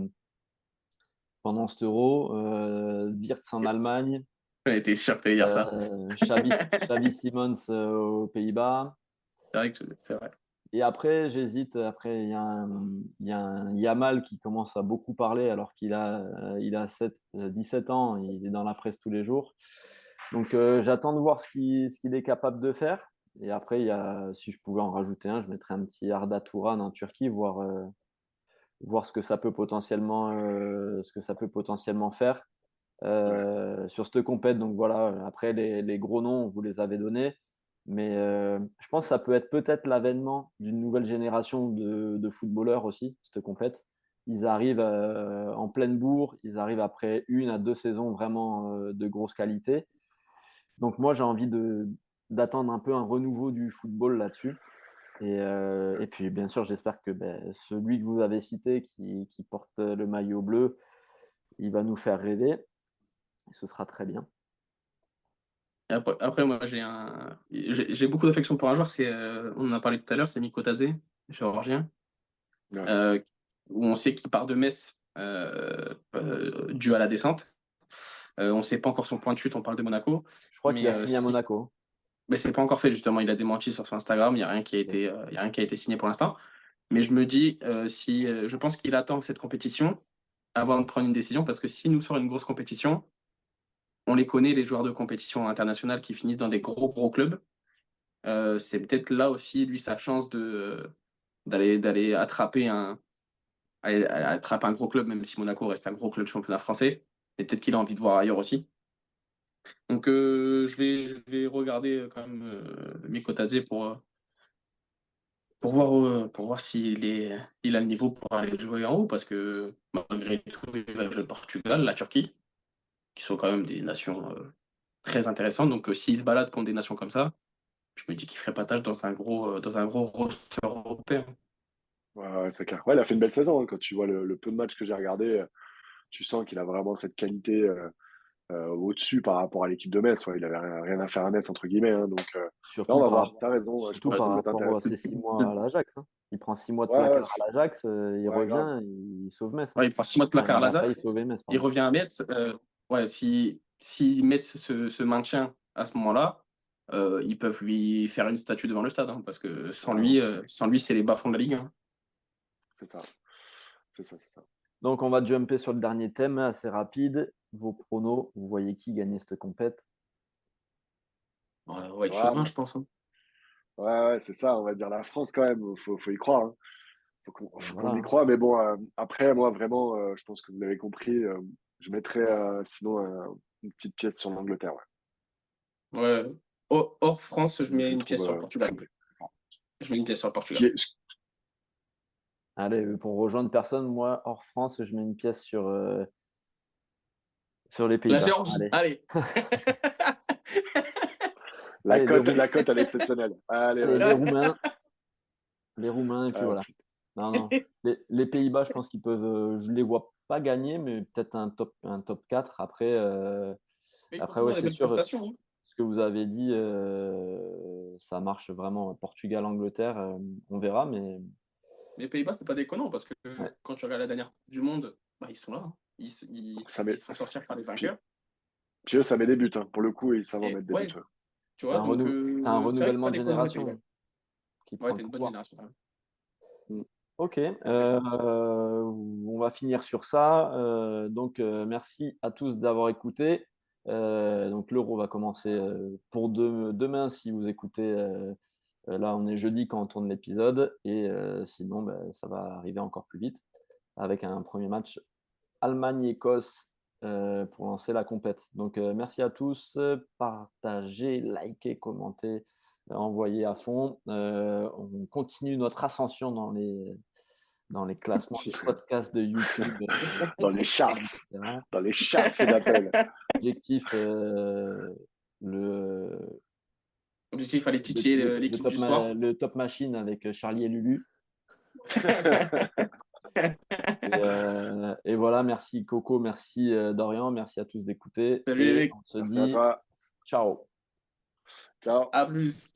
[SPEAKER 1] pendant cet Euro. Wirtz en Allemagne,
[SPEAKER 2] On était sûr que tu allais dire ça.
[SPEAKER 1] Xavi Simons aux Pays-Bas.
[SPEAKER 2] C'est vrai que c'est vrai.
[SPEAKER 1] Et après, j'hésite. Après, il y a un Yamal qui commence à beaucoup parler alors il a 17 ans. Il est dans la presse tous les jours. Donc, j'attends de voir ce qu'il est capable de faire. Et après, si je pouvais en rajouter un, je mettrais un petit Arda Turan en Turquie, voir ce que ça peut potentiellement faire
[SPEAKER 3] Ouais.
[SPEAKER 1] sur cette compète. Donc voilà, après, les gros noms, vous les avez donnés. Mais je pense que ça peut être peut-être l'avènement d'une nouvelle génération de footballeurs aussi, cette compète. Ils arrivent en pleine bourre, ils arrivent après 1 à 2 saisons vraiment de grosse qualité. Donc moi, j'ai envie d'attendre un peu un renouveau du football là-dessus. Et puis, bien sûr, j'espère que celui que vous avez cité, qui porte le maillot bleu, il va nous faire rêver. Et ce sera très bien.
[SPEAKER 2] Et après, moi, j'ai beaucoup d'affection pour un joueur, on en a parlé tout à l'heure, c'est Miko Tadze, géorgien,
[SPEAKER 3] Ouais.
[SPEAKER 2] euh, où on sait qu'il part de Metz dû à la descente. On ne sait pas encore son point de chute, on parle de Monaco,
[SPEAKER 1] Je crois qu'il
[SPEAKER 2] mais
[SPEAKER 1] a signé à Monaco.
[SPEAKER 2] mais c'est pas encore fait, justement, il a démenti sur son Instagram, il n'y a rien il y a rien qui a été signé pour l'instant. Mais je me dis, je pense qu'il attend cette compétition avant de prendre une décision, parce que s'il nous sort une grosse compétition, on les connaît, les joueurs de compétition internationale qui finissent dans des gros clubs. C'est peut-être là aussi, lui, sa chance d'aller attraper un gros club, même si Monaco reste un gros club championnat français. Et peut-être qu'il a envie de voir ailleurs aussi. Donc, je vais regarder quand même Miko Tadze pour voir il a le niveau pour aller jouer en haut, parce que malgré tout, il va jouer le Portugal, la Turquie, qui sont quand même des nations très intéressantes. Donc, s'il se balade contre des nations comme ça, je me dis qu'il ferait pas tâche dans un gros roster européen.
[SPEAKER 3] Ouais, ouais, c'est clair. Ouais, il a fait une belle saison, hein. Quand tu vois le peu de matchs que j'ai regardé, tu sens qu'il a vraiment cette qualité au-dessus par rapport à l'équipe de Metz. Ouais, il avait rien à faire à Metz, entre guillemets, hein. Donc, là, on
[SPEAKER 1] Surtout
[SPEAKER 3] va
[SPEAKER 1] par
[SPEAKER 3] voir.
[SPEAKER 1] rapport,
[SPEAKER 3] T'as raison. Je
[SPEAKER 1] surtout
[SPEAKER 3] pense que
[SPEAKER 1] par
[SPEAKER 3] ça peut être
[SPEAKER 1] rapport à
[SPEAKER 3] intéressant.
[SPEAKER 1] ses 6 mois à l'Ajax, hein. Il prend 6 mois de
[SPEAKER 3] Ouais, ouais,
[SPEAKER 1] placard à l'Ajax, il
[SPEAKER 3] ouais, grave.
[SPEAKER 1] revient, il sauve Metz, hein.
[SPEAKER 2] Ouais, il prend 6 mois de
[SPEAKER 1] Enfin,
[SPEAKER 2] placard à
[SPEAKER 1] il a failli
[SPEAKER 2] l'Ajax,
[SPEAKER 1] sauver Metz,
[SPEAKER 2] il
[SPEAKER 1] pardon.
[SPEAKER 2] revient à Metz. Ouais, si Metz se maintient à ce moment-là, ils peuvent lui faire une statue devant le stade, hein, parce que
[SPEAKER 3] Carrément.
[SPEAKER 2] sans lui, c'est les bas-fonds de la Ligue, hein.
[SPEAKER 3] C'est ça. C'est ça, c'est ça.
[SPEAKER 1] Donc, on va jumper sur le dernier thème, assez rapide. Vos pronos, vous voyez qui gagner cette compète?
[SPEAKER 2] Ouais, on va être
[SPEAKER 3] Ouais,
[SPEAKER 2] chauvin, je pense, hein.
[SPEAKER 3] ouais, c'est ça. On va dire la France quand même. Faut y croire, hein. Faut qu'on y
[SPEAKER 1] Voilà.
[SPEAKER 3] croit. Mais bon, après, moi, vraiment, je pense que vous l'avez compris. Je mettrais sinon une petite pièce sur l'Angleterre. Ouais.
[SPEAKER 2] Ouais. Hors France, je mets
[SPEAKER 3] Je le
[SPEAKER 2] une pièce
[SPEAKER 3] trouve
[SPEAKER 2] sur le
[SPEAKER 3] très
[SPEAKER 2] Portugal.
[SPEAKER 3] bien.
[SPEAKER 2] Je mets une pièce sur le
[SPEAKER 3] Ce qui
[SPEAKER 2] Portugal.
[SPEAKER 3] est-
[SPEAKER 1] Allez, pour rejoindre personne, moi, hors France, je mets une pièce sur les
[SPEAKER 2] La
[SPEAKER 1] Pays-Bas.
[SPEAKER 2] Géorgie,
[SPEAKER 1] Allez.
[SPEAKER 2] allez.
[SPEAKER 3] La
[SPEAKER 1] Allez,
[SPEAKER 3] cote, la cote, elle est exceptionnelle. Allez,
[SPEAKER 1] allez,
[SPEAKER 3] vas-y.
[SPEAKER 1] Les Roumains, et puis voilà.
[SPEAKER 3] Putain.
[SPEAKER 1] Non, non. Les Pays-Bas, je pense qu'ils peuvent. Je ne les vois pas gagner, mais peut-être un top 4.
[SPEAKER 2] Mais il faut
[SPEAKER 1] Après ouais,
[SPEAKER 2] toujours des
[SPEAKER 1] c'est
[SPEAKER 2] belles
[SPEAKER 1] sûr,
[SPEAKER 2] prestations, hein.
[SPEAKER 1] ce que vous avez dit, ça marche vraiment. Portugal, Angleterre, on verra.
[SPEAKER 2] Les Pays-Bas, c'est pas déconnant parce que
[SPEAKER 1] Ouais.
[SPEAKER 2] quand tu regardes la dernière Coupe du Monde, ils sont là. Hein. Ils
[SPEAKER 3] Ça
[SPEAKER 2] se font sortir par les vainqueurs.
[SPEAKER 3] Puis eux, ça met des buts. Hein. Pour le coup, ils savent en
[SPEAKER 2] Et
[SPEAKER 3] mettre des buts.
[SPEAKER 2] ouais,
[SPEAKER 3] Ouais.
[SPEAKER 2] tu vois, donc
[SPEAKER 1] T'as un
[SPEAKER 2] c'est vrai que c'est
[SPEAKER 1] renouvellement
[SPEAKER 2] pas
[SPEAKER 1] de
[SPEAKER 2] déconnant les Pays-Bas.
[SPEAKER 1] génération qui
[SPEAKER 2] Ouais,
[SPEAKER 1] prend
[SPEAKER 2] t'es
[SPEAKER 1] le
[SPEAKER 2] une bonne
[SPEAKER 1] pouvoir.
[SPEAKER 2] génération. Hein.
[SPEAKER 1] Ok,
[SPEAKER 2] Intéressant.
[SPEAKER 1] on va finir sur ça. Donc, merci à tous d'avoir écouté. Donc, l'Euro va commencer pour demain si vous écoutez. Là, on est jeudi quand on tourne l'épisode. Et sinon, ça va arriver encore plus vite avec un premier match Allemagne-Écosse pour lancer la compète. Donc, merci à tous. Partagez, likez, commentez, envoyez à fond. On continue notre ascension dans les classements des podcasts de YouTube,
[SPEAKER 3] Dans les charts.
[SPEAKER 1] etc.
[SPEAKER 3] Dans les charts, c'est d'appel.
[SPEAKER 1] Objectif, le,
[SPEAKER 2] Objectif, il fallait
[SPEAKER 1] le,
[SPEAKER 2] titiller
[SPEAKER 1] le- le
[SPEAKER 2] l'équipe
[SPEAKER 1] top
[SPEAKER 2] du soir.
[SPEAKER 1] le top machine avec Charlie et Lulu. Et voilà, merci Coco, merci Dorian, merci à tous d'écouter.
[SPEAKER 2] Salut les
[SPEAKER 1] Et
[SPEAKER 2] mecs,
[SPEAKER 1] on se
[SPEAKER 3] Merci à
[SPEAKER 1] dit
[SPEAKER 3] toi.
[SPEAKER 1] ciao.
[SPEAKER 3] Ciao.
[SPEAKER 2] à plus.